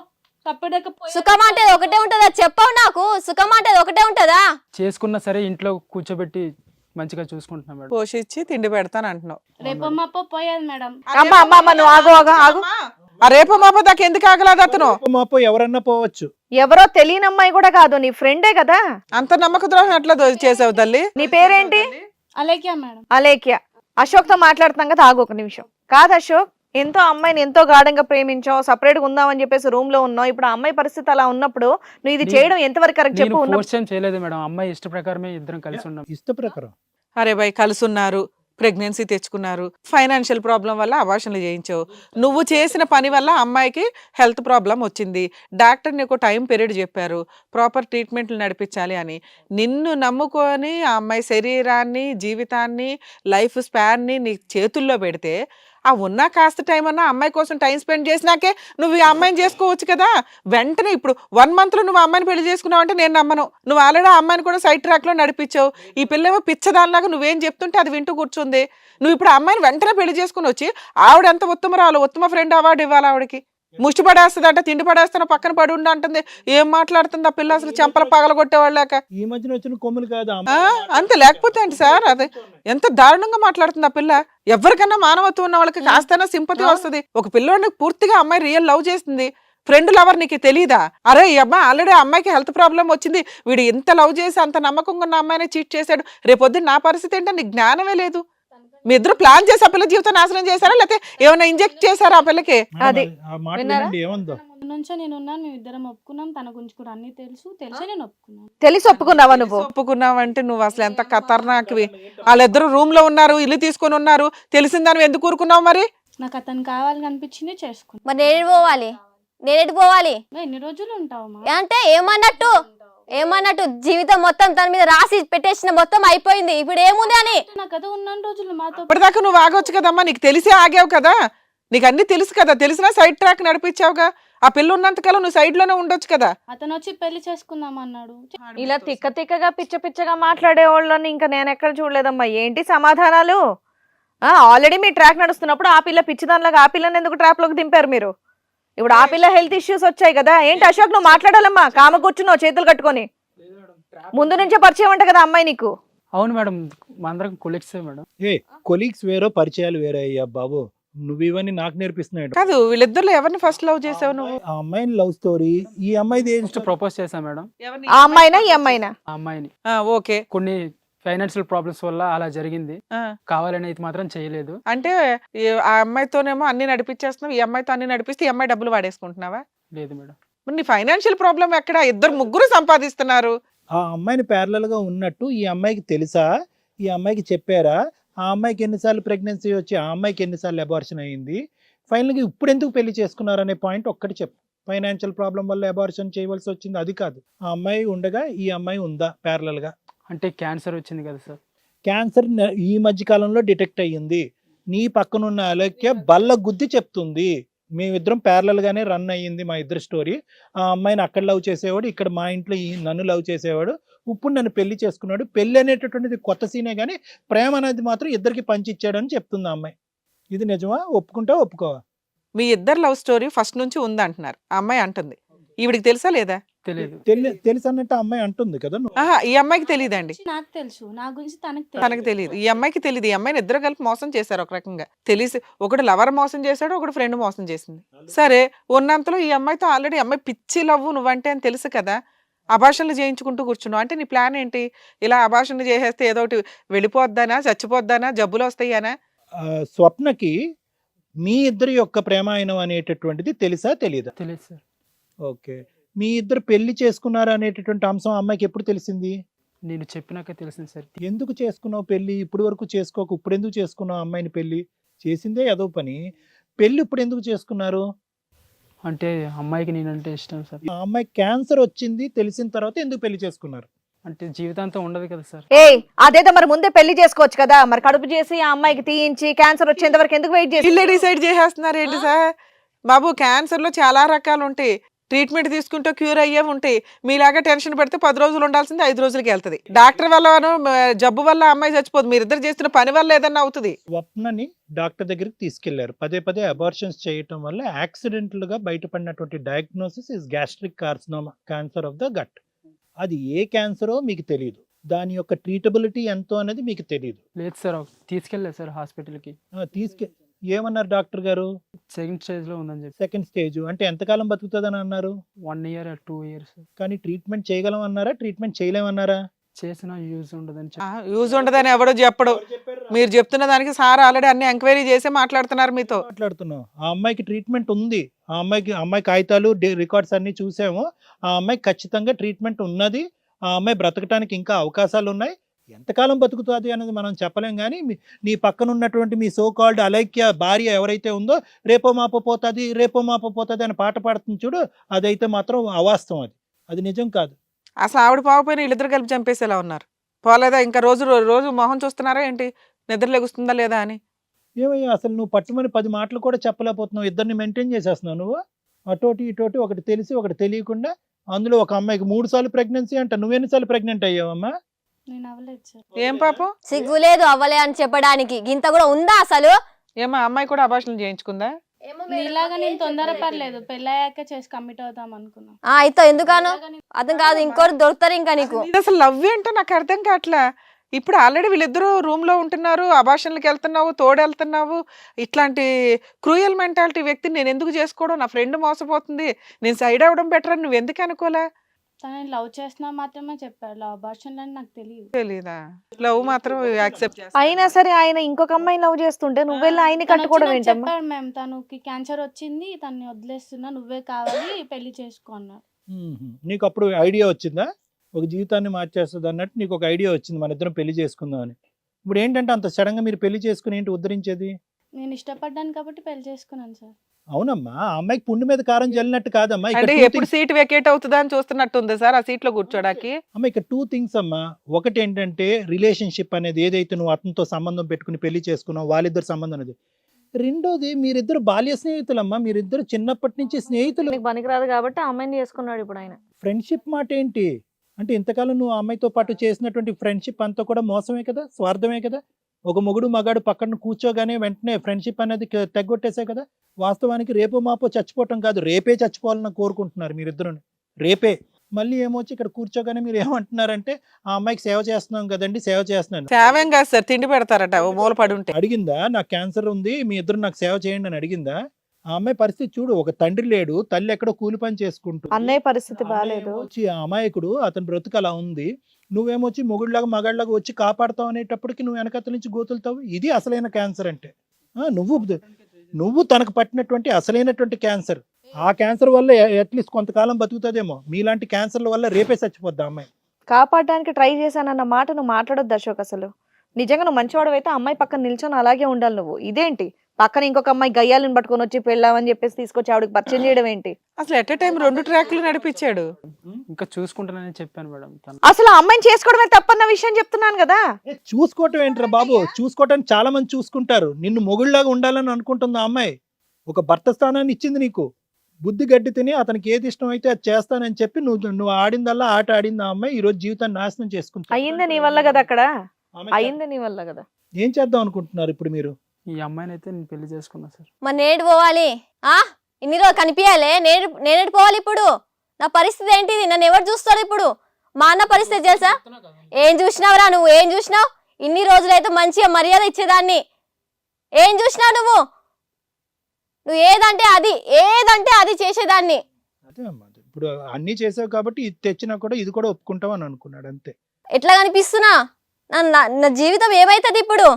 తప్పడక సుఖం అంటే అది ఒకటే ఉంటదా? చెప్పవు నాకు. సుఖం అంటే అది ఒకటే ఉంటదా? చేసుకున్నా సరే ఇంట్లో కూర్చోబెట్టి మంచిగా చూసుకుంటున్నా మేడం. పోషించి తిండి పెడతాను అంటున్నావు. రేపు మా పప్పు పోయేది మేడం. అమ్మ నువ్వు ఆగు. ఆ రేపు మాప దాకా ఎందుకు ఆగలేదు అతను? మాపో ఎవరన్నా పోవచ్చు. ఎవరో తెలియని అమ్మాయి కూడా కాదు, నీ ఫ్రెండే కదా. అంత నమ్మక ద్రోహం ఎట్లా చేసావు తల్లి? నీ పేరేంటి? అలేఖ్య మేడం. అలేఖ్య. అశోక్ తో మాట్లాడుతున్నాం కదా, ఆగు ఒక నిమిషం. కాదు అశోక్, ఎంతో అమ్మాయిని ఎంతో గాఢంగా ప్రేమించావు, సపరేట్ గా ఉందామని చెప్పేసి రూమ్ లో ఉన్నావు. ఇప్పుడు ఆ అమ్మాయి పరిస్థితి అలా ఉన్నప్పుడు నువ్వు ఇది చేయడం ఎంతవరకు కరెక్ట్ చెప్పు? నేను ఫోర్స్ ఏం చేయలేదు మేడం. అమ్మాయి ఇష్ట ప్రకారమే ఇద్దరం కలిసి ఉన్నాం. ఇష్ట ప్రకారం. అరే భయ్ కలుసున్నారు, ప్రెగ్నెన్సీ తెచ్చుకున్నారు, ఫైనాన్షియల్ ప్రాబ్లం వల్ల అబార్షన్లు చేయించావు. నువ్వు చేసిన పని వల్ల అమ్మాయికి హెల్త్ ప్రాబ్లం వచ్చింది. డాక్టర్ నీకు టైం పీరియడ్ చెప్పారు, ప్రాపర్ ట్రీట్మెంట్లు నడిపించాలి అని. నిన్ను నమ్ముకొని ఆ అమ్మాయి శరీరాన్ని, జీవితాన్ని, లైఫ్ స్పాన్ని నీ చేతుల్లో పెడితే ఆ ఉన్న కాస్త టైం అన్నా అమ్మాయి కోసం టైం స్పెండ్ చేసినాకే నువ్వు ఈ అమ్మాయిని చేసుకోవచ్చు కదా. వెంటనే ఇప్పుడు 1 month లో నువ్వు అమ్మాయిని పెళ్లి చేసుకున్నావు అంటే నేను నమ్మను. నువ్వు ఆల్రెడీ ఆ అమ్మాయిని కూడా సైడ్ ట్రాక్ లో నడిపించావు. ఈ పిల్లేమో పిచ్చదానిలాగా నువ్వేం చెప్తుంటే అది వింటూ కూర్చుంది. నువ్వు ఇప్పుడు ఆ అమ్మాయిని వెంటనే పెళ్లి చేసుకుని వచ్చి ఆవిడ ఎంత ఉత్తమరాలు, ఉత్తమ ఫ్రెండ్ అవార్డు ఇవ్వాలి ఆవిడకి. ముష్టి పడేస్తుంది అంటే తిండి పడేస్తాను పక్కన పడి ఉండి అంటుంది. ఏం మాట్లాడుతుంది ఆ పిల్ల? అసలు చెంపల పగల కొట్టేవాళ్ళాక. ఈ మధ్యన వచ్చిన కొమ్ములు కాదు అంతే లేకపోతే ఏంటి సార్? అది ఎంత దారుణంగా మాట్లాడుతుంది ఆ పిల్ల. ఎవరికన్నా మానవత్వం ఉన్న వాళ్ళకి కాస్తైనా సింపతి వస్తుంది. ఒక పిల్లోడిని పూర్తిగా అమ్మాయి రియల్ లవ్ చేస్తుంది, ఫ్రెండ్ లవర్ నీకు తెలీదా? అరే ఈ అమ్మాయి ఆల్రెడీ అమ్మాయికి హెల్త్ ప్రాబ్లం వచ్చింది, వీడు ఎంత లవ్ చేసి అంత నమ్మకంగా ఉన్న అమ్మాయిని చీట్ చేశాడు, రేపొద్దు నా పరిస్థితి ఏంటో నీకు జ్ఞానమే లేదు. మీ ఇద్దరు ప్లాన్ చేసి ఆ పిల్ల జీవితం నాశనం చేశారా, లేకపోతే ఏమైనా ఇంజెక్ట్ చేశారా ఆ పిల్లకి? అది ఏముందో ముందు నుంచే నేను ఉన్నాను, మేము ఇద్దరం ఒప్పుకున్నాం. తన గురించి కూడా అన్ని తెలిసి నేను ఒప్పుకున్నాను. తెలిసి ఒప్పుకున్నావా నువ్వు? ఒప్పుకున్నావంటే నువ్వు అసలు ఎంత ఖతర్నాక్వి. వాళ్ళిద్దరు రూమ్ లో ఉన్నారు, ఇల్లు తీసుకొని ఉన్నారు, తెలిసిందని ఎందుకు ఊరుకున్నావు మరి? నాకు అతను కావాలని అనిపించింది చేసుకున్నాను. మరి నేనేటి పోవాలి? ఎన్ని రోజులు ఉంటావమ్మా? అంటే ఏమన్నట్టు జీవితం మొత్తం తన మీద రాసి పెట్టేసిన మొత్తం అయిపోయింది. ఇప్పుడు ఏముంది అని? నాకు అదే ఉన్న రోజులు మాతో ఇప్పటిదాకా నువ్వు ఆగొచ్చు కదమ్మా, నీకు తెలిసి ఆగావు కదా, నీకు అన్ని తెలుసు కదా, తెలిసినా సైడ్ ట్రాక్ నడిపించావుగా. ఆ పిల్ల ఉన్నంతకాలం నువ్వు సైడ్ లోనే ఉండొచ్చు కదా. అతను వచ్చి పెళ్లి చేసుకుందాం అన్నాడు. ఇలా తిక్కగా పిచ్చగా మాట్లాడే వాళ్ళని ఇంకా నేను ఎక్కడ చూడలేదమ్మా. ఏంటి సమాధానాలు? ఆల్రెడీ మీ ట్రాక్ నడుస్తున్నప్పుడు ఆ పిల్ల పిచ్చిదానిలాగా ఆ పిల్లని ఎందుకు ట్రాప్ లోకి దింపారు మీరు? ఇప్పుడు ఆ పిల్ల హెల్త్ ఇష్యూస్ వచ్చాయి కదా. ఏంటి అశోక్ నువ్వు మాట్లాడాలమ్మా? కామ కూర్చున్నావు చేతులు కట్టుకొని. ముందు నుంచే పరిచయం అంట కదా అమ్మాయి నీకు? అవును మేడం, మా అందరం కొలీగ్స్ మేడం. కొలీగ్స్ వేరో పరిచయాలు వేరే అయ్యా బాబు. నువ్వు ఇవన్నీ నాకు నేర్పిస్తున్నాడు కాదు. వీళ్ళిద్దరు ఎవరిని ఫస్ట్ లవ్ చేసావు నువ్వు? ఆ అమ్మాయిని లవ్ స్టోరీ. ఈ అమ్మాయిది ఫస్ట్ ప్రపోజ్ చేశా మేడం. ఆ అమ్మాయినా ఈ అమ్మాయినా? ఆ అమ్మాయిని. ఓకే. కొన్ని ఫైనాన్షియల్ ప్రాబ్లమ్స్ వల్ల అలా జరిగింది. కావాలని అయితే మాత్రం చేయలేదు. అంటే ఆ అమ్మాయితోనేమో అన్ని నడిపించేస్తున్నావు, ఈ అమ్మాయితో అన్ని నడిపిస్తే ఈ అమ్మాయి డబ్బులు వాడేసుకుంటున్నావా? లేదు మేడం. మరి నీ ఫైనాన్షియల్ ప్రాబ్లం ఎక్కడ? ఇద్దరు ముగ్గురు సంపాదిస్తున్నారు. ఆ అమ్మాయిని ప్యారలల్ గా ఉన్నట్టు ఈ అమ్మాయికి తెలుసా? ఈ అమ్మాయికి చెప్పారా? ఆ అమ్మాయికి ఎన్నిసార్లు ప్రెగ్నెన్సీ వచ్చి ఆ అమ్మాయికి ఎన్నిసార్లు అబార్షన్ అయ్యింది? ఫైనల్గా ఇప్పుడు ఎందుకు పెళ్లి చేసుకున్నారు అనే పాయింట్ ఒక్కటి చెప్పు. ఫైనాన్షియల్ ప్రాబ్లం వల్ల అబార్షన్ చేయవలసి వచ్చింది అది కాదు. ఆ అమ్మాయి ఉండగా ఈ అమ్మాయి ఉందా ప్యారలల్ గా? అంటే క్యాన్సర్ వచ్చింది కదా సార్. క్యాన్సర్ ఈ మధ్య కాలంలో డిటెక్ట్ అయ్యింది. నీ పక్కనున్న అలేఖ్య బల్ల గుద్ది చెప్తుంది మేమిద్దరం ప్యారలల్ గానే రన్ అయ్యింది మా ఇద్దరు స్టోరీ. ఆ అమ్మాయిని అక్కడ లవ్ చేసేవాడు, ఇక్కడ మా ఇంట్లో నన్ను లవ్ చేసేవాడు, ఇప్పుడు నన్ను పెళ్లి చేసుకున్నాడు. పెళ్లి అనేటటువంటిది కొత్త సీనే కానీ ప్రేమ అనేది మాత్రం ఇద్దరికి పంచిచ్చాడని చెప్తుంది ఆ అమ్మాయి. ఇది నిజమా? ఒప్పుకుంటా ఒప్పుకోవా? మీ ఇద్దరు లవ్ స్టోరీ ఫస్ట్ నుంచి ఉంది అంటున్నారు ఆ అమ్మాయి అంటుంది. ఈవిడికి తెలుసా లేదా? తెలియదు. తెలుసు అన్నట్టు ఆ అమ్మాయి అంటుంది కదా. ఆహా, ఈ అమ్మాయికి తెలియదండి. నాకు తెలుసు, నా గురించి తనకు తెలియదు, ఈ అమ్మాయికి తెలియదు. ఈ అమ్మాయిని ఇద్దరు కలిపి మోసం చేశారు ఒక రకంగా. తెలిసి ఒకటి లవర్ మోసం చేశాడు, ఒకటి ఫ్రెండ్ మోసం చేసింది. సరే ఉన్నంతలో ఈ అమ్మాయితో ఆల్రెడీ అమ్మాయి పిచ్చి లవ్వు నువ్వంటే అని తెలుసు కదా, అబార్షన్లు చేయించుకుంటూ కూర్చున్నావు. అంటే నీ ప్లాన్ ఏంటి? ఇలా అబార్షన్లు చేసేస్తే ఏదో ఒకటి వెళ్ళిపోద్దానా, చచ్చిపోద్దానా, జబ్బులు వస్తాయనా? స్వప్నకి మీ ఇద్దరి యొక్క ప్రేమాయణం అనేటటువంటిది తెలుసా తెలీదా? తెలియదు సార్. ఓకే. మీ ఇద్దరు పెళ్లి చేసుకున్నారు అనేటటువంటి అంశం అమ్మాయికి ఎప్పుడు తెలిసింది? నేను చెప్పినాక తెలిసింది సార్. ఎందుకు చేసుకున్నావు పెళ్లి? ఇప్పుడు వరకు చేసుకోక ఇప్పుడు ఎందుకు చేసుకున్నావు అమ్మాయిని పెళ్లి? చేసిందే ఏదో పని. పెళ్లి ఇప్పుడు ఎందుకు చేసుకున్నారు? అంటే అమ్మాయికి నేనంటే ఇష్టం సార్. ఆ అమ్మాయి క్యాన్సర్ వచ్చింది తెలిసిన తర్వాత ఎందుకు పెళ్లి చేసుకున్నారు? అంటే జీవితాంతం ఉండదు కదా సార్. అదేదో మరి ముందే పెళ్లి చేసుకోవచ్చు కదా. మరి కడుపు చేసి ఆ అమ్మాయికి తీయించి క్యాన్సర్ వచ్చేంత వరకు ఎందుకు వెయిట్ చేసి వీళ్ళే డిసైడ్ చేసేస్తున్నారు ఏంటి సార్? బాబు క్యాన్సర్ లో చాలా రకాలు ఉంటాయి. ట్రీట్మెంట్ తీసుకుంటే క్యూర్ అయ్యే ఉంటాయి. మీలాగా టెన్షన్ పెడితే 10 రోజులు ఉండాల్సింది 5 రోజులకి వెళ్తుంది. డాక్టర్ వల్ల జబ్బు వల్ల అమ్మాయి చచ్చిపోదు, మీరిద్దరు చేస్తున్న పని వల్ల ఏదన్నా అవుతుంది. స్వప్నని డాక్టర్ దగ్గరికి తీసుకెళ్లారు. పదే పదే అబార్షన్స్ చేయటం వల్ల యాక్సిడెంటల్ గా బయటపడినటువంటి diagnosis is gastric carcinoma, cancer of the gut. అది ఏ క్యాన్సరో మీకు తెలియదు, దాని యొక్క ట్రీటబిలిటీ ఎంతో అనేది మీకు తెలియదు. లేదు సార్, తీసుకెళ్ళలేదు సార్ హాస్పిటల్కి. ఏమన్నారు డాక్టర్ గారు? సెకండ్ స్టేజ్లో ఉందని చెప్పి. సెకండ్ స్టేజ్ అంటే ఎంతకాలం బతుకుతుందని అన్నారు? 1 year 2 years. కానీ ట్రీట్మెంట్ చేయగలం అన్నారా, ట్రీట్మెంట్ చేయలేమన్నారా? చేసినా యూజ్ ఉండదని చెప్పి. యూజ్ ఉండదని ఎవడో చెప్పడు. మీరు చెప్తున్న దానికి సార్ ఆల్రెడీ అన్ని ఎంక్వైరీ చేసి మాట్లాడుతున్నారు మీతో. మాట్లాడుతున్నాం. ఆ అమ్మాయికి ట్రీట్మెంట్ ఉంది, ఆ అమ్మాయి కాగితాలు రికార్డ్స్ అన్ని చూసాము. ఆ అమ్మాయికి ఖచ్చితంగా ట్రీట్మెంట్ ఉన్నది. ఆ అమ్మాయి బ్రతకడానికి ఇంకా అవకాశాలు ఉన్నాయి. ఎంతకాలం బతుకుతుంది అనేది మనం చెప్పలేం. కానీ నీ పక్కన ఉన్నటువంటి మీ సో కాల్డ్ అలైక్య భార్య ఎవరైతే ఉందో రేపో మాపో పోతుంది అని పాట పాడుతుంది చూడు, అదైతే మాత్రం అవాస్తవం. అది నిజం కాదు. అసలు ఆవిడ పోకపోయినా వీళ్ళిద్దరు కలిపి చంపేసేలా ఉన్నారు. పోలేదా? ఇంకా రోజు మొహం చూస్తున్నారా ఏంటి, నిద్ర లెగుస్తుందా లేదా అని? ఏమయ్యా అసలు నువ్వు పట్టుమని 10 మాటలు కూడా చెప్పలేకపోతున్నావు. ఇద్దరిని మెయింటైన్ చేసేస్తున్నావు నువ్వు. అటోటి ఇటోటి, ఒకటి తెలిసి ఒకటి తెలియకుండా. అందులో ఒక అమ్మాయికి 3 సార్లు ప్రెగ్నెన్సీ అంట. నువ్వెన్నిసార్లు ప్రెగ్నెంట్ అయ్యావమ్మా? నేను అవ్వలేదు సార్. ఏం పాపం? సిగ్గు లేదు అవ్వలే అని చెప్పడానికి. గింత కూడా ఉందా అసలు? ఏమో అమ్మాయి కూడా అభాషణ చేయించుకుందా? నీలాగా నేను తొందరపడలేదు, పెళ్ళయ్యాక చేసి కమిట్ అవుదాం అనుకున్నా. అయితే ఎందుకనో అర్థం కాదు, ఇంకోరు దొరుకుతారు ఇంకా నీకు. ఇది అసలు లవ్ ఏంటో నాకు అర్థం కావట్లే. ఇప్పుడు ఆల్రెడీ వీళ్ళిద్దరూ రూమ్ లో ఉంటున్నారు, అభాషణలకు వెళ్తున్నావు, తోడెళ్తున్నావు. ఇట్లాంటి క్రూయల్ మెంటాలిటీ వ్యక్తిని నేను ఎందుకు చేసుకోవడం? నా ఫ్రెండ్ మోసపోతుంది, నేను సైడ్ అవ్వడం బెటర్ అని నువ్వు ఎందుకు అనుకోలే? తనని లవ్ చేసినా మాత్రమే చెప్పాడు, లవ్ అబార్షన్ అని నాకు తెలియదు. తెలీదా? లవ్ మాత్రం యాక్సెప్ట్ అయినా సరే ఆయన ఇంకొక అమ్మాయిని లవ్ చేస్తుంటే నువ్వెళ్ళి ఆయన్ని కట్టుకోవడం ఏంటమ్మా? చెప్పాడు మేము, తనకి క్యాన్సర్ వచ్చింది, తన్ని వదిలేస్తున్నా, నువ్వే కావాలి, పెళ్లి చేసుకో అన్నాడు. నీకు అప్పుడు ఐడియా వచ్చిందా? ఒక జీవితాన్ని మార్చేస్తుంది అన్నట్టు నీకు ఒక ఐడియా వచ్చింది, మన ఇద్దరం పెళ్లి చేసుకుందాం అని. ఇప్పుడు ఏంటంటే అంత సడన్ గా మీరు పెళ్లి చేసుకుని ఏంటి ఉద్ధరించేది? నేను ఇష్టపడ్డాను కాబట్టి పెళ్లి చేసుకున్నాను సార్. అవునమ్మా, ఆ అమ్మాయికి పుండు మీద కారం జల్లినట్టు కాదమ్మా. అంటే ఎప్పుడు సీట్ వెకేట్ అవుతుందా అని చూస్తున్నట్టు ఉంది సార్ ఆ సీట్ లో కూర్చోడానికి. అమ్మ ఇక్కడ 2 things అమ్మా. ఒకటి ఏంటంటే రిలేషన్షిప్ అనేది ఏదైతే నువ్వు అతనితో సంబంధం పెట్టుకుని పెళ్లి చేసుకున్నావు, వాళ్ళిద్దరు సంబంధం అనేది. రెండోది మీరిద్దరు బాల్య స్నేహితులమ్మా, మీరిద్దరు చిన్నప్పటి నుంచి స్నేహితులు. నీకు పనికిరాదు కాబట్టి ఆ అమ్మాయిని చేసుకున్నాడు ఇప్పుడు ఆయన. ఫ్రెండ్షిప్ మాట ఏంటి అంటే ఇంతకాలం నువ్వు ఆ అమ్మాయితో పాటు చేసినటువంటి ఫ్రెండ్షిప్ అంతా కూడా మోసమే కదా, స్వార్థమే కదా. ఒక మొగుడు మగాడు పక్కన కూర్చోగానే వెంటనే ఫ్రెండ్షిప్ అనేది తెగొట్టేసే కదా. వాస్తవానికి రేపో మాపో చచ్చిపోవటం కాదు, రేపే చచ్చిపోవాలని కోరుకుంటున్నారు మీరిద్దరు. రేపే మళ్ళీ ఏమొచ్చి ఇక్కడ కూర్చోగానే మీరు ఏమంటున్నారంటే ఆ అమ్మాయికి సేవ చేస్తున్నాం కదండి, సేవ చేస్తున్నాను. సేవేం కాదు సార్, తిండి పెడతారట ఓ మూల పడి ఉంటే. అడిగిందా నాకు క్యాన్సర్ ఉంది, మీ ఇద్దరు నాకు సేవ చేయండి అని అడిగిందా? ఆ అమ్మాయి పరిస్థితి చూడు, ఒక తండ్రి లేడు, తల్లి ఎక్కడో కూలి పని చేసుకుంటుంది. అన్నయ్య పరిస్థితి బాగాలేదు. వచ్చి ఆ అమాయకుడు, అతని బ్రతుకు అలా ఉంది. నువ్వేమొచ్చి మొగుడిలాగా మగాడిలాగా వచ్చి కాపాడుతావు అనేటప్పటికి నువ్వు వెనకతల నుంచి గోతులుతావు. ఇది అసలైన క్యాన్సర్ అంటే. నువ్వు తనకు పట్టినటువంటి అసలైనటువంటి క్యాన్సర్. ఆ క్యాన్సర్ వల్ల అట్లీస్ట్ కొంతకాలం బతుకుతుందేమో, మీలాంటి క్యాన్సర్ల వల్ల రేపే చచ్చిపోద్ది అమ్మాయి. కాపాడడానికి ట్రై చేశానన్న మాట నువ్వు మాట్లాడొద్దు అశోక్. అసలు నిజంగా నువ్వు మంచివాడు అయితే అమ్మాయి పక్కన నిల్చొని అలాగే ఉండాలి. నువ్వు ఇదేంటి పక్కన ఇంకొక అమ్మాయి గయ్యాలను పట్టుకొని వచ్చి పెళ్ళామని చెప్పేసి తీసుకొచ్చి ఆవిడకి పరిచయం చేయడం ఏంటి? అసలు ఎట్ టైం 2 ట్రాక్లు నడిపించాడు. ఇంకా చూసుకుంటానని చెప్పాను మేడం. అసలు ఆ అమ్మాయిని చేసుకోవడమే తప్పన్న విషయం చెప్తున్నాను కదా. చూసుకోవటం ఏంట్రా బాబు? చూసుకోవటానికి చాలా మంది చూసుకుంటారు. నిన్ను మొగుళ్ళలాగా ఉండాలని అనుకుంటుంది ఆ అమ్మాయి. ఒక భర్త స్థానాన్ని ఇచ్చింది నీకు. బుద్ధి గడ్డి తిని అతనికి ఏది ఇష్టం అయితే అది చేస్తానని చెప్పి నువ్వు ఆడిందల్లా ఆట ఆడింది ఆ అమ్మాయి. ఈ రోజు జీవితాన్ని నాశనం చేసుకుంటా. అయ్యిందే నీ వల్ల కదా, అక్కడ అయ్యిందే నీ వల్ల కదా. ఏం చేద్దాం అనుకుంటున్నారు ఇప్పుడు మీరు? ఈ అమ్మాయిని అయితే నేను పెళ్లి చేసుకున్నా సార్. మరి నేడు పోవాలి? ఇన్ని రోజులు కనిపించాలి, నేనేడు పోవాలి ఇప్పుడు? నా పరిస్థితి ఏంటిది? నన్ను ఎవరు చూస్తాడు ఇప్పుడు? మా అన్న పరిస్థితి తెలుసా? ఏం చూసినావురా నువ్వు? ఏం చూసినావు? ఇన్ని రోజులైతే మంచిగా మర్యాద ఇచ్చేదాన్ని. ఏం చూసినావు నువ్వు? ఏదంటే అది చేసేదాన్ని. అదే అమ్మా, ఇప్పుడు అన్ని చేసావు కాబట్టి ఇది తెచ్చినా కూడా ఇది కూడా ఒప్పుకుంటావు అని అనుకున్నాడు అంతే. ఎట్లా కనిపిస్తున్నా? నా జీవితం ఏమైతుంది ఇప్పుడు?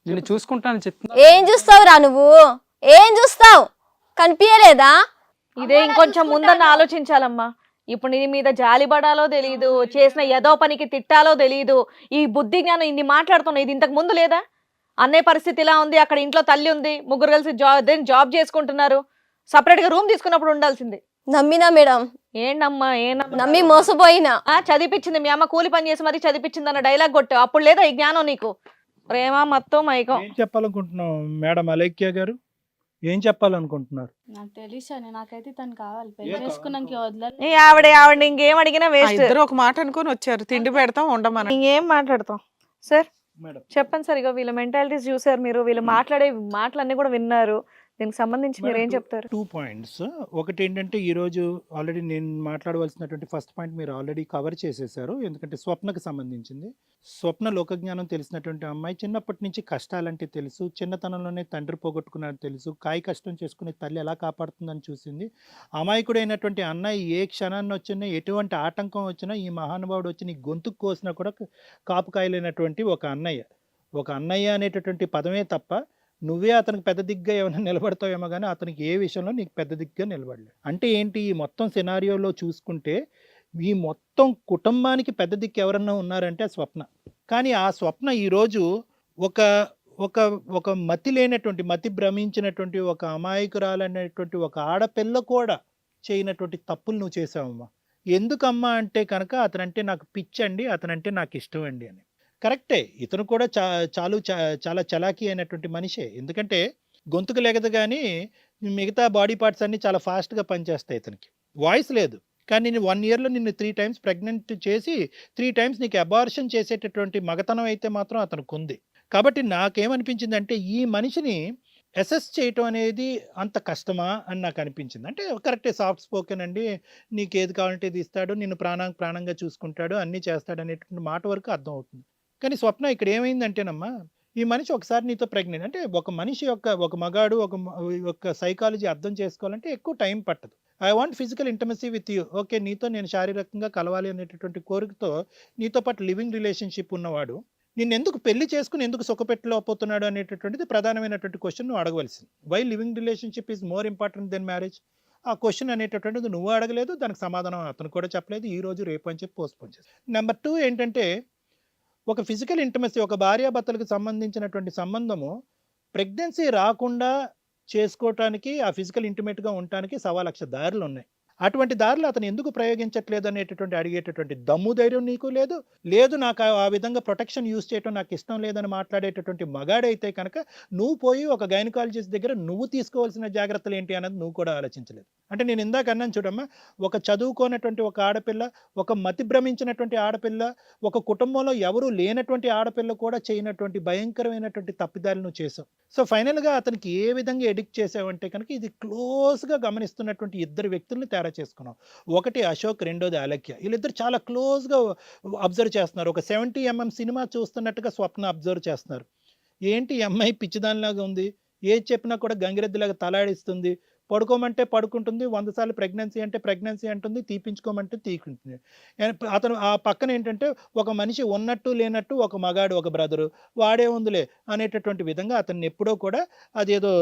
నేను చూసుకుంటాను చెప్తున్నా. ఏం చూస్తావురా నువ్వు? ఏం చూస్తావు? కనిపించలేదా? ఇదే ఇంకొంచెం ముందన్న ఆలోచించాలమ్మా. ఇప్పుడు నీ మీద జాలి పడాలో తెలియదు, చేసిన ఏదో పనికి తిట్టాలో తెలియదు. ఈ బుద్ధి జ్ఞానం ఇన్ని మాట్లాడుతున్నావు, ఇది ఇంతకు ముందు లేదా? అన్నయ్య పరిస్థితి ఇలా ఉంది, అక్కడ ఇంట్లో తల్లి ఉంది, ముగ్గురు కలిసి జాబ్ చేసుకుంటున్నారు. సపరేట్ గా రూమ్ తీసుకున్నప్పుడు ఉండాల్సింది. నమ్మినా మేడం. ఏంటమ్మా నమ్మి మోసపోయినా. చదివిపించింది మీ అమ్మ, కూలి పని చేసి మరి చదివిపించింది అన్న డైలాగ్ కొట్టావు. అప్పుడు లేదా ఈ జ్ఞానం నీకు? ప్రేమ మొత్తం మైకం. ఏం చెప్పాలనుకుంటున్నావు మేడం అలేఖ్య గారు? ఏం చెప్పాలనుకుంటున్నారు? నాకు తెలుసు అని, నాకైతే తను కావాలి, పెళ్లి కావాలి, చేసుకున్నాక కావాలి. వదలాలి. ఆవిడ ఇంకేం అడిగినా ఆ వేస్ట్. ఇద్దరు ఒక మాట అనుకొని వచ్చారు, తిండి పెడతాం ఉండమని. ఇంకేం మాట్లాడతాం సార్? మేడం చెప్పండి సార్. ఇగో వీళ్ళ మెంటాలిటీస్ చూసారు మీరు, వీళ్ళు మాట్లాడే మాటలన్నీ కూడా విన్నారు. దీనికి సంబంధించి మీరు ఏం చెప్తారు? 2 పాయింట్స్. ఒకటి ఏంటంటే ఈరోజు ఆల్రెడీ నేను మాట్లాడవలసినటువంటి ఫస్ట్ పాయింట్ మీరు ఆల్రెడీ కవర్ చేసేసారు. ఎందుకంటే స్వప్నకు సంబంధించింది. స్వప్న లోకజ్ఞానం తెలిసినటువంటి అమ్మాయి, చిన్నప్పటి నుంచి కష్టాలంటే తెలుసు, చిన్నతనంలోనే తండ్రి పోగొట్టుకున్నది తెలుసు, కాయ కష్టం చేసుకునే తల్లి ఎలా కాపాడుతుందని చూసింది. అమాయకుడైనటువంటి అన్నయ్య ఏ క్షణాన్ని వచ్చినా, ఎటువంటి ఆటంకం వచ్చినా, ఈ మహానుభావుడు వచ్చి నీ గొంతుకు కోసినా కూడా కాపు కాయలేనటువంటి ఒక అన్నయ్య అనేటటువంటి పదమే తప్ప నువ్వే అతనికి పెద్ద దిగ్గా ఏమైనా నిలబడతావేమో కానీ అతనికి ఏ విషయంలో నీకు పెద్ద దిగ్గా నిలబడలేదు. అంటే ఏంటి, ఈ మొత్తం సినారియోలో చూసుకుంటే ఈ మొత్తం కుటుంబానికి పెద్ద దిక్కు ఎవరన్నా ఉన్నారంటే ఆ స్వప్న. కానీ ఆ స్వప్న ఈరోజు ఒక ఒక ఒక మతి భ్రమించినటువంటి ఒక అమాయకురాలనేటువంటి ఒక ఆడపిల్ల కూడా చేయనటువంటి తప్పులు నువ్వు చేసావమ్మా. ఎందుకమ్మా అంటే కనుక అతనంటే నాకు పిచ్చండి, అతనంటే నాకు ఇష్టం అండి అని. కరెక్టే, ఇతను కూడా చాలా చలాకీ అయినటువంటి మనిషే. ఎందుకంటే గొంతుకు లెగదు కానీ మిగతా బాడీ పార్ట్స్ అన్నీ చాలా ఫాస్ట్గా పనిచేస్తాయి. ఇతనికి వాయిస్ లేదు కానీ నేను 1 ఇయర్లో నిన్ను 3 టైమ్స్ ప్రెగ్నెంట్ చేసి 3 టైమ్స్ నీకు అబార్షన్ చేసేటటువంటి మగతనం అయితే మాత్రం అతనికి ఉంది. కాబట్టి నాకేమనిపించిందంటే ఈ మనిషిని అసెస్ చేయటం అనేది అంత కష్టమా అని నాకు అనిపించింది. అంటే కరెక్టే, సాఫ్ట్ స్పోకెన్ అండి, నీకు ఏది కావాలంటే ఇది ఇస్తాడు, నిన్ను ప్రాణంగా చూసుకుంటాడు, అన్నీ చేస్తాడు అనేటువంటి మాట వరకు అర్థం అవుతుంది. కానీ స్వప్న ఇక్కడ ఏమైందంటేనమ్మా, ఈ మనిషి ఒకసారి నీతో ప్రెగ్నెంట్ అంటే ఒక మనిషి యొక్క ఒక మగాడు ఒక సైకాలజీ అర్థం చేసుకోవాలంటే ఎక్కువ టైం పట్టదు. I want physical ఇంటమసీ with you, okay నీతో నేను శారీరకంగా కలవాలి అనేటటువంటి కోరికతో నీతో పాటు లివింగ్ రిలేషన్షిప్ ఉన్నవాడు నిన్ను ఎందుకు పెళ్లి చేసుకుని ఎందుకు సుఖపెట్టలేకపోతున్నాడు అనేటటువంటిది ప్రధానమైనటువంటి క్వశ్చన్ నువ్వు అడగవలసింది. Why living relationship is more important than marriage? ఆ క్వశ్చన్ అనేటటువంటిది నువ్వు అడగలేదు, దానికి సమాధానం అతను కూడా చెప్పలేదు, ఈ రోజు రేపు అని చెప్పి పోస్ట్పోన్ చేసి. నెంబర్ 2 ఏంటంటే ఒక ఫిజికల్ ఇంటమసీ, ఒక భార్యాభర్తలకు సంబంధించినటువంటి సంబంధము ప్రెగ్నెన్సీ రాకుండా చేసుకోవటానికి, ఆ ఫిజికల్ ఇంటిమేట్గా ఉండటానికి 1,00,000 దారులు ఉన్నాయి. అటువంటి దారులు అతను ఎందుకు ప్రయోగించట్లేదు అనేటటువంటి అడిగేటటువంటి దమ్ము ధైర్యం నీకు లేదు. నాకు ఆ విధంగా ప్రొటెక్షన్ యూజ్ చేయటం నాకు ఇష్టం లేదని మాట్లాడేటటువంటి మగాడైతే కనుక నువ్వు పోయి ఒక గైనకాలజిస్ట్ దగ్గర నువ్వు తీసుకోవాల్సిన జాగ్రత్తలు ఏంటి అన్నది నువ్వు కూడా ఆలోచించలేదు. అంటే నేను ఇందాక అన్నాను చూడమ్మా, ఒక చదువుకోనటువంటి ఒక ఆడపిల్ల, ఒక మతి భ్రమించినటువంటి ఆడపిల్ల, ఒక కుటుంబంలో ఎవరు లేనటువంటి ఆడపిల్ల కూడా చేయనటువంటి భయంకరమైనటువంటి తప్పిదాలు నువ్వు చేసావు. సో ఫైనల్గా అతనికి ఏ విధంగా ఎడిక్ట్ చేసావంటే కనుక ఇది క్లోజ్గా గమనిస్తున్నటువంటి ఇద్దరు వ్యక్తుల్ని తయారు చేసుకున్నాం. ఒకటి అశోక్, రెండోది అలక్య. వీళ్ళిద్దరు చాలా క్లోజ్గా అబ్జర్వ్ చేస్తున్నారు. ఒక 70mm సినిమా చూస్తున్నట్టుగా స్వప్న అబ్జర్వ్ చేస్తున్నారు. ఏంటి ఈ అమ్మాయి పిచ్చిదానిలాగా ఉంది, ఏది చెప్పినా కూడా గంగిరెద్దులాగా తలాడిస్తుంది, పడుకోమంటే పడుకుంటుంది, 100 సార్లు ప్రెగ్నెన్సీ అంటే ప్రెగ్నెన్సీ అంటుంది, తీపించుకోమంటే తీకుంటుంది. అతను ఆ పక్కన ఏంటంటే ఒక మనిషి ఉన్నట్టు లేనట్టు ఒక మగాడు, ఒక బ్రదరు, వాడే ఉందిలే అనేటటువంటి విధంగా అతన్ని ఎప్పుడో కూడా అదేదో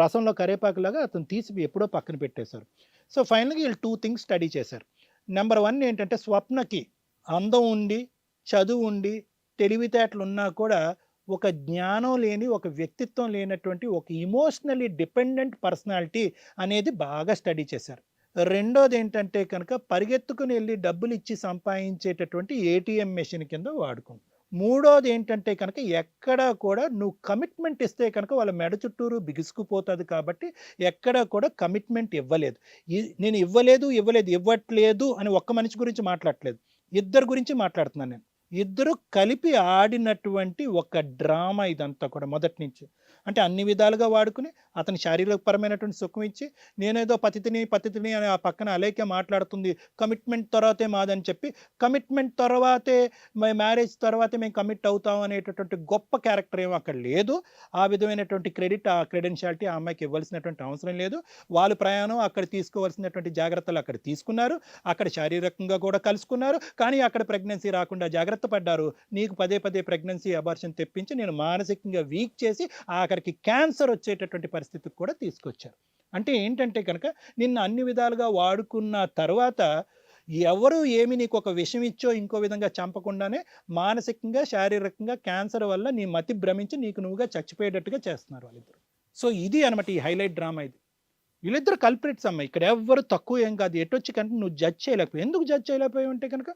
రసంలో కరేపాకులాగా అతను తీసి ఎప్పుడో పక్కన పెట్టేశారు. సో ఫైనల్గా వీళ్ళు 2 థింగ్స్ స్టడీ చేశారు. నెంబర్ 1 ఏంటంటే స్వప్నకి అందం ఉండి, చదువు ఉండి, తెలివితేటలు ఉన్నా కూడా ఒక జ్ఞానం లేని, ఒక వ్యక్తిత్వం లేనటువంటి ఒక ఇమోషనలీ డిపెండెంట్ పర్సనాలిటీ అనేది బాగా స్టడీ చేశారు. రెండోది ఏంటంటే కనుక పరిగెత్తుకుని వెళ్ళి డబ్బులు ఇచ్చి సంపాదించేటటువంటి ఏటీఎం మెషిన్ కింద వాడుకుంటారు. మూడోది ఏంటంటే కనుక ఎక్కడా కూడా నువ్వు కమిట్మెంట్ ఇస్తే కనుక వాళ్ళ మెడ చుట్టూరు బిగుసుకుపోతుంది కాబట్టి ఎక్కడా కూడా కమిట్మెంట్ ఇవ్వలేదు. నేను ఇవ్వట్లేదు అని ఒక్క మనిషి గురించి మాట్లాడట్లేదు, ఇద్దరు గురించి మాట్లాడుతున్నాను నేను. ఇద్దరు కలిపి ఆడినటువంటి ఒక డ్రామా ఇదంతా కూడా మొదటి నుంచి. అంటే అన్ని విధాలుగా వాడుకుని అతని శారీరకపరమైనటువంటి సుఖం ఇచ్చి, నేనేదో పతితిని అని ఆ పక్కన అలేఖ్య మాట్లాడుతుంది, కమిట్మెంట్ తర్వాతే మాదని చెప్పి, కమిట్మెంట్ తర్వాతే మ్యారేజ్ తర్వాతే మేము కమిట్ అవుతాం అనేటటువంటి గొప్ప క్యారెక్టర్ ఏమో అక్కడ లేదు. ఆ విధమైనటువంటి క్రెడిట్, ఆ క్రెడెన్షియాలిటీ ఆ అమ్మాయికి ఇవ్వాల్సినటువంటి అవసరం లేదు. వాళ్ళు ప్రయాణం అక్కడ తీసుకోవాల్సినటువంటి జాగ్రత్తలు అక్కడ తీసుకున్నారు, అక్కడ శారీరకంగా కూడా కలుసుకున్నారు, కానీ అక్కడ ప్రెగ్నెన్సీ రాకుండా జాగ్రత్త పడ్డారు. నీకు పదే ప్రెగ్నెన్సీ అబార్షన్ తెప్పించి నేను మానసికంగా వీక్ చేసి ఆఖరికి క్యాన్సర్ వచ్చేటటువంటి పరిస్థితికి కూడా తీసుకొచ్చారు. అంటే ఏంటంటే కనుక నిన్ను అన్ని విధాలుగా వాడుకున్న తర్వాత ఎవరు ఏమి నీకు ఒక విషం ఇచ్చో ఇంకో విధంగా చంపకుండానే మానసికంగా, శారీరకంగా క్యాన్సర్ వల్ల నీ మతి భ్రమించి నీకు నువ్వుగా చచ్చిపోయేటట్టుగా చేస్తున్నారు వాళ్ళిద్దరు. సో ఇది అనమాట ఈ హైలైట్ డ్రామా. ఇది వీళ్ళిద్దరు కల్ప్రిట్స్ అమ్మ. ఇక్కడ ఎవరు తక్కువ ఏం కాదు. ఎటొచ్చి కనుక నువ్వు జడ్జ్ చేయలేకపోయావు. ఎందుకు జడ్జ్ చేయలేకపోయావు అంటే కనుక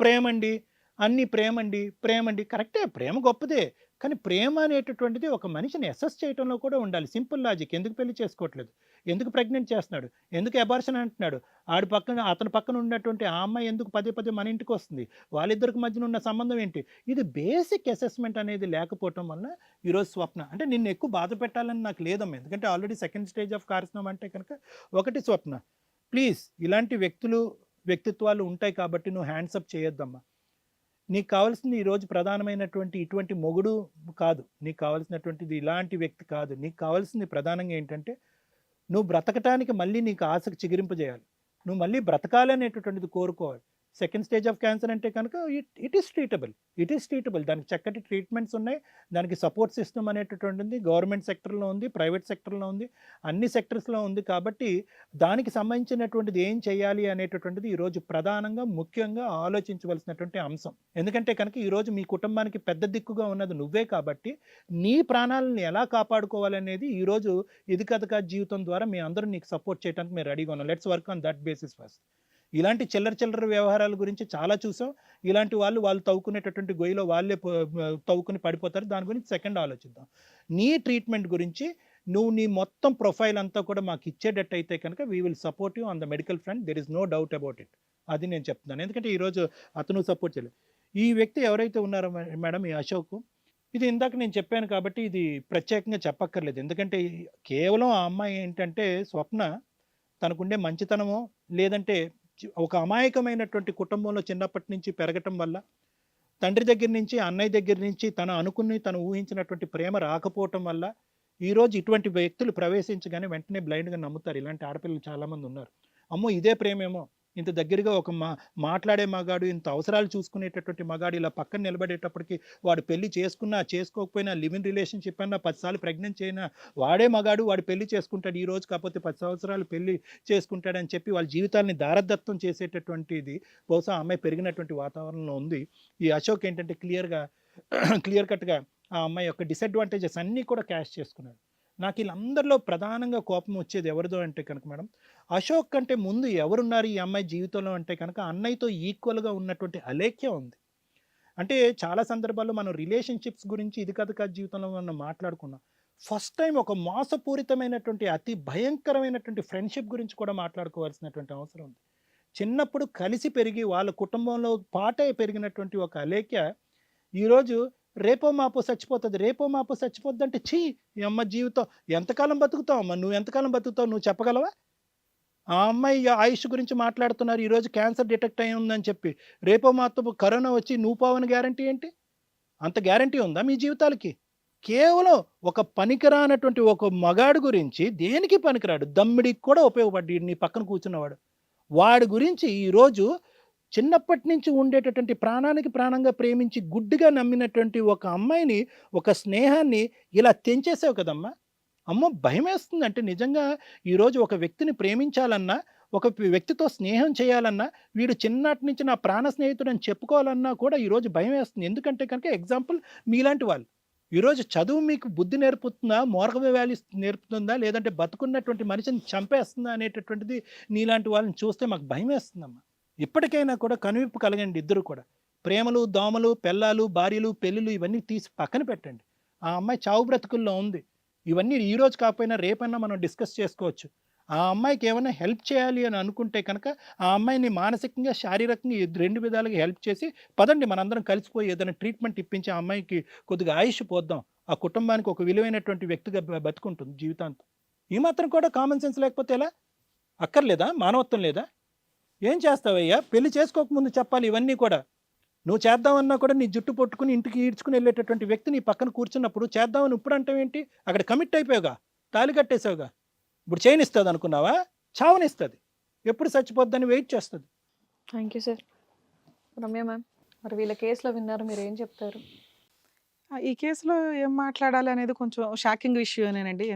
ప్రేమండి, అన్నీ ప్రేమండి. కరెక్టే, ప్రేమ గొప్పదే, కానీ ప్రేమ అనేటటువంటిది ఒక మనిషిని అసెస్ చేయడంలో కూడా ఉండాలి. Simple logic. ఎందుకు పెళ్లి చేసుకోవట్లేదు, ఎందుకు ప్రెగ్నెంట్ చేస్తున్నాడు, ఎందుకు అబార్షన్ అంటున్నాడు, అతని పక్కన ఉన్నటువంటి ఆ అమ్మాయి ఎందుకు పదే పదే మన ఇంటికి వస్తుంది, వాళ్ళిద్దరికి మధ్యన ఉన్న సంబంధం ఏంటి, ఇది బేసిక్ అసెస్మెంట్ అనేది లేకపోవటం వల్ల ఈరోజు స్వప్న అంటే నిన్ను ఎక్కువ బాధ పెట్టాలని నాకు లేదమ్మా. ఎందుకంటే already second stage of carcinoma అంటే కనుక ఒకటి స్వప్న, ప్లీజ్ ఇలాంటి వ్యక్తిత్వాలు ఉంటాయి కాబట్టి నువ్వు హ్యాండ్సప్ చేయొద్దమ్మా. నీకు కావాల్సింది ఈరోజు ప్రధానమైనటువంటి ఇటువంటి మొగుడు కాదు, నీకు కావాల్సినటువంటిది ఇలాంటి వ్యక్తి కాదు. నీకు కావాల్సింది ప్రధానంగా ఏంటంటే నువ్వు బ్రతకటానికి మళ్ళీ నీకు ఆశకు చిగురింపజేయాలి, నువ్వు మళ్ళీ బ్రతకాలనేటటువంటిది కోరుకోవాలి. సెకండ్ స్టేజ్ ఆఫ్ క్యాన్సర్ అంటే కనుక ఇట్ ఈస్ ట్రీటబుల్. దానికి చక్కటి ట్రీట్మెంట్స్ ఉన్నాయి, దానికి సపోర్ట్ సిస్టమ్ అనేటటువంటిది గవర్నమెంట్ సెక్టర్లో ఉంది, ప్రైవేట్ సెక్టర్లో ఉంది, అన్ని సెక్టర్స్లో ఉంది. కాబట్టి దానికి సంబంధించినటువంటిది ఏం చేయాలి అనేటటువంటిది ఈరోజు ప్రధానంగా ముఖ్యంగా ఆలోచించవలసినటువంటి అంశం. ఎందుకంటే కనుక ఈరోజు మీ కుటుంబానికి పెద్ద దిక్కుగా ఉన్నది నువ్వే కాబట్టి నీ ప్రాణాలను ఎలా కాపాడుకోవాలనేది ఈరోజు ఇది కథగా జీవితం ద్వారా మీ అందరూ నీకు సపోర్ట్ చేయడానికి మేము రెడీగా ఉన్నాం. Let's work on that basis first. ఇలాంటి చిల్లర వ్యవహారాల గురించి చాలా చూసాం. ఇలాంటి వాళ్ళు తవ్వుకునేటటువంటి గొయ్యిలో వాళ్ళే తవ్వుకుని పడిపోతారు. దాని గురించి సెకండ్ ఆలోచిద్దాం. నీ ట్రీట్మెంట్ గురించి నువ్వు నీ మొత్తం ప్రొఫైల్ అంతా కూడా మాకు ఇచ్చేటట్టు అయితే కనుక we will support you on the medical front. There is no doubt about it. అది నేను చెప్తున్నాను. ఎందుకంటే ఈరోజు అతను సపోర్ట్ చేయలేదు. ఈ వ్యక్తి ఎవరైతే ఉన్నారో మేడం, ఈ అశోక్, ఇది ఇందాక నేను చెప్పాను కాబట్టి ఇది ప్రత్యేకంగా చెప్పక్కర్లేదు. ఎందుకంటే కేవలం ఆ అమ్మాయి ఏంటంటే స్వప్న తనకుండే మంచితనమో లేదంటే ఒక అమాయకమైనటువంటి కుటుంబంలో చిన్నప్పటి నుంచి పెరగటం వల్ల తండ్రి దగ్గర నుంచి అన్నయ్య దగ్గర నుంచి తను ఊహించినటువంటి ప్రేమ రాకపోవటం వల్ల ఈరోజు ఇటువంటి వ్యక్తులు ప్రవేశించగానే వెంటనే బ్లైండ్గా నమ్ముతారు. ఇలాంటి ఆడపిల్లలు చాలామంది ఉన్నారు. అమ్మో ఇదే ప్రేమేమో, ఇంత దగ్గరగా ఒక మాట్లాడే మగాడు, ఇంత అవసరాలు చూసుకునేటటువంటి మగాడు ఇలా పక్కన నిలబడేటప్పటికి వాడు పెళ్లి చేసుకున్నా చేసుకోకపోయినా లివ్ ఇన్ రిలేషన్షిప్ అన్నా 10 సార్లు ప్రెగ్నెన్సీ అయినా వాడే మగాడు, వాడు పెళ్లి చేసుకుంటాడు. ఈ రోజు కాకపోతే 10 సంవత్సరాలు పెళ్లి చేసుకుంటాడని చెప్పి వాళ్ళ జీవితాన్ని దారదత్తం చేసేటటువంటిది బహుశా అమ్మాయి పెరిగినటువంటి వాతావరణంలో ఉంది. ఈ అశోక్ ఏంటంటే క్లియర్ కట్గా ఆ అమ్మాయి యొక్క డిసడ్వాంటేజెస్ అన్నీ కూడా క్యాష్ చేసుకున్నాడు. నాకు వీళ్ళందరిలో ప్రధానంగా కోపం వచ్చేది ఎవరిదో అంటే కనుక మేడం, అశోక్ కంటే ముందు ఎవరున్నారు ఈ అమ్మాయి జీవితంలో అంటే కనుక అన్నయ్యతో ఈక్వల్గా ఉన్నటువంటి అలేఖ్య ఉంది. అంటే చాలా సందర్భాల్లో మనం రిలేషన్షిప్స్ గురించి ఇది కథ జీవితంలో మనం మాట్లాడుకున్నాం. ఫస్ట్ టైం ఒక మోసపూరితమైనటువంటి అతి భయంకరమైనటువంటి ఫ్రెండ్షిప్ గురించి కూడా మాట్లాడుకోవాల్సినటువంటి అవసరం ఉంది. చిన్నప్పుడు కలిసి పెరిగి వాళ్ళ కుటుంబంలో పాటే పెరిగినటువంటి ఒక అలేఖ్య ఈరోజు రేపో మాపో చచ్చిపోద్ది అంటే చీ ఈ అమ్మ జీవితం ఎంతకాలం బతుకుతావు అమ్మ, నువ్వు ఎంతకాలం బతుకుతావు నువ్వు చెప్పగలవా? ఆ అమ్మాయి ఆయుష్ గురించి మాట్లాడుతున్నారు. ఈరోజు క్యాన్సర్ డిటెక్ట్ అయి ఉందని చెప్పి రేపో మాతో కరోనా వచ్చి నువ్వు పోవని గ్యారంటీ ఏంటి? అంత గ్యారంటీ ఉందా మీ జీవితాలకి? కేవలం ఒక పనికిరానటువంటి ఒక మగాడు గురించి, దేనికి పనికిరాడు, దమ్మిడికి కూడా ఉపయోగపడ్డాడు నీ పక్కన కూర్చున్నవాడు, వాడి గురించి ఈరోజు చిన్నప్పటి నుంచి ఉండేటటువంటి ప్రాణానికి ప్రాణంగా ప్రేమించి గుడ్డిగా నమ్మినటువంటి ఒక అమ్మాయిని, ఒక స్నేహాన్ని ఇలా తెంచేసావు కదమ్మా. అమ్మో భయం వేస్తుంది. అంటే నిజంగా ఈరోజు ఒక వ్యక్తిని ప్రేమించాలన్నా, ఒక వ్యక్తితో స్నేహం చేయాలన్నా, వీడు చిన్నటి నుంచి నా ప్రాణ స్నేహితుడు అని చెప్పుకోవాలన్నా కూడా ఈరోజు భయం వేస్తుంది. ఎందుకంటే కనుక ఎగ్జాంపుల్ మీలాంటి వాళ్ళు ఈరోజు చదువు మీకు బుద్ధి నేర్పుతుందా, మోరల్ వాల్యూస్ నేర్పుతుందా, లేదంటే బతుకున్నటువంటి మనిషిని చంపేస్తుందా అనేటటువంటిది నీలాంటి వాళ్ళని చూస్తే మాకు భయం వేస్తుందమ్మా. ఇప్పటికైనా కూడా కనువిప్పు కలగండి. ఇద్దరు కూడా ప్రేమలు, దోమలు, పెళ్ళాలు, భార్యలు, పెళ్ళిళ్ళు ఇవన్నీ తీసి పక్కన పెట్టండి. ఆ అమ్మాయి చావు బ్రతుకుల్లో ఉంది. ఇవన్నీ ఈరోజు కాకపోయినా రేపైనా మనం డిస్కస్ చేసుకోవచ్చు. ఆ అమ్మాయికి ఏమైనా హెల్ప్ చేయాలి అని అనుకుంటే కనుక ఆ అమ్మాయిని మానసికంగా, శారీరకంగా 2 విధాలుగా హెల్ప్ చేసి పదండి మనందరం కలిసిపోయి ఏదైనా ట్రీట్మెంట్ ఇప్పించి ఆ అమ్మాయికి కొద్దిగా ఆయుష్ పోద్దాం. ఆ కుటుంబానికి ఒక విలువైనటువంటి వ్యక్తిగా బతుకుంటుంది జీవితాంతం. ఈ మాత్రం కూడా కామన్ సెన్స్ లేకపోతే ఎలా? అక్కర్లేదా? మానవత్వం లేదా? ఏం చేస్తావయ్యా? పెళ్లి చేసుకోకముందు చెప్పాలి ఇవన్నీ కూడా. నువ్వు చేద్దామన్నా కూడా నీ జుట్టు పట్టుకుని ఇంటికి ఈడ్చుకుని వెళ్ళేటటువంటి వ్యక్తి నీ పక్కన కూర్చున్నప్పుడు చేద్దామని ఇప్పుడు అంటావేంటి? అక్కడ కమిట్ అయిపోయావుగా, తాళి కట్టేసావుగా. ఇప్పుడు చేయనిస్తుంది అనుకున్నావా? చావనిస్తుంది. ఎప్పుడు చచ్చిపోద్దని వెయిట్ చేస్తుంది. Thank you sir. Ramya ma'am, మరి వీళ్ళ కేసులో విన్నారు, మీరు ఏం చెప్తారు? ఈ కేసులో ఏం మాట్లాడాలి అనేది కొంచెం షాకింగ్ ఇష్యూనేనండి.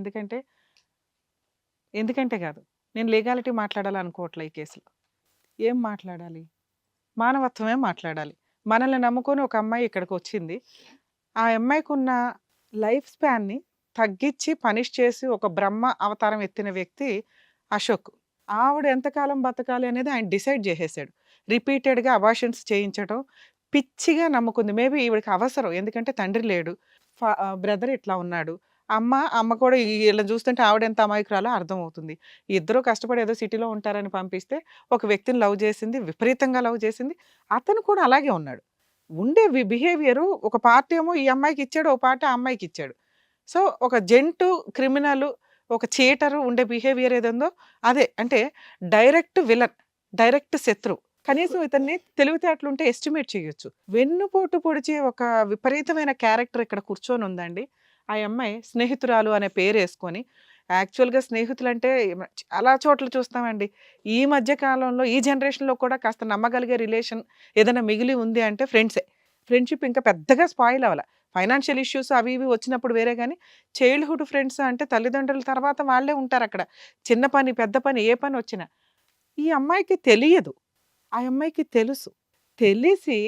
ఎందుకంటే కాదు, నేను లీగాలిటీ మాట్లాడాలనుకోవట్లే. ఈ కేసులో ఏం మాట్లాడాలి? మానవత్వమే మాట్లాడాలి. మనల్ని నమ్ముకొని ఒక అమ్మాయి ఇక్కడికి వచ్చింది. ఆ అమ్మాయికి ఉన్న లైఫ్ స్పాన్ని తగ్గించి పనిష్ చేసి ఒక బ్రహ్మ అవతారం ఎత్తిన వ్యక్తి అశోక్. ఆవిడ ఎంతకాలం బతకాలి అనేది ఆయన డిసైడ్ చేసేసాడు. రిపీటెడ్గా అబార్షన్స్ చేయించడం పిచ్చిగా నమ్ముకుంది. మేబీ ఈవిడికి అవసరం, ఎందుకంటే తండ్రి లేడు, బ్రదర్ ఇట్లా ఉన్నాడు, అమ్మ కూడా ఇలా చూస్తుంటే ఆవిడ ఎంత అమాయకురాలో అర్థమవుతుంది. ఇద్దరు కష్టపడి ఏదో సిటీలో ఉంటారని పంపిస్తే ఒక వ్యక్తిని లవ్ చేసింది, విపరీతంగా లవ్ చేసింది. అతను కూడా అలాగే ఉన్నాడు. ఉండే బిహేవియరు ఒక పార్ట్ ఏమో ఈ అమ్మాయికి ఇచ్చాడు, ఒక పార్ట్ ఆ అమ్మాయికి ఇచ్చాడు. సో ఒక జెంటు క్రిమినల్, ఒక చీటరు ఉండే బిహేవియర్ ఏదందో అదే. అంటే డైరెక్ట్ విలన్, డైరెక్ట్ శత్రు. కనీసం ఇతన్ని తెలివితేటలుంటే ఎస్టిమేట్ చేయొచ్చు. వెన్నుపోటు పొడిచే ఒక విపరీతమైన క్యారెక్టర్ ఇక్కడ కూర్చొని ఉందండి. ఆ అమ్మాయి స్నేహితురాలు అనే పేరు వేసుకొని, యాక్చువల్గా స్నేహితులు అంటే చాలా చోట్ల చూస్తామండి. ఈ మధ్య కాలంలో ఈ జనరేషన్లో కూడా కాస్త నమ్మగలిగే రిలేషన్ ఏదైనా మిగిలి ఉంది అంటే ఫ్రెండ్సే. ఫ్రెండ్షిప్ ఇంకా పెద్దగా స్పాయిల్ అవ్వాల. ఫైనాన్షియల్ ఇష్యూస్ అవి ఇవి వచ్చినప్పుడు వేరే, కానీ చైల్డ్హుడ్ ఫ్రెండ్స్ అంటే తల్లిదండ్రుల తర్వాత వాళ్ళే ఉంటారు అక్కడ. చిన్న పని పెద్ద పని ఏ పని వచ్చినా. ఈ అమ్మాయికి తెలియదు, ఆ అమ్మాయికి తెలుసు. తెలిసి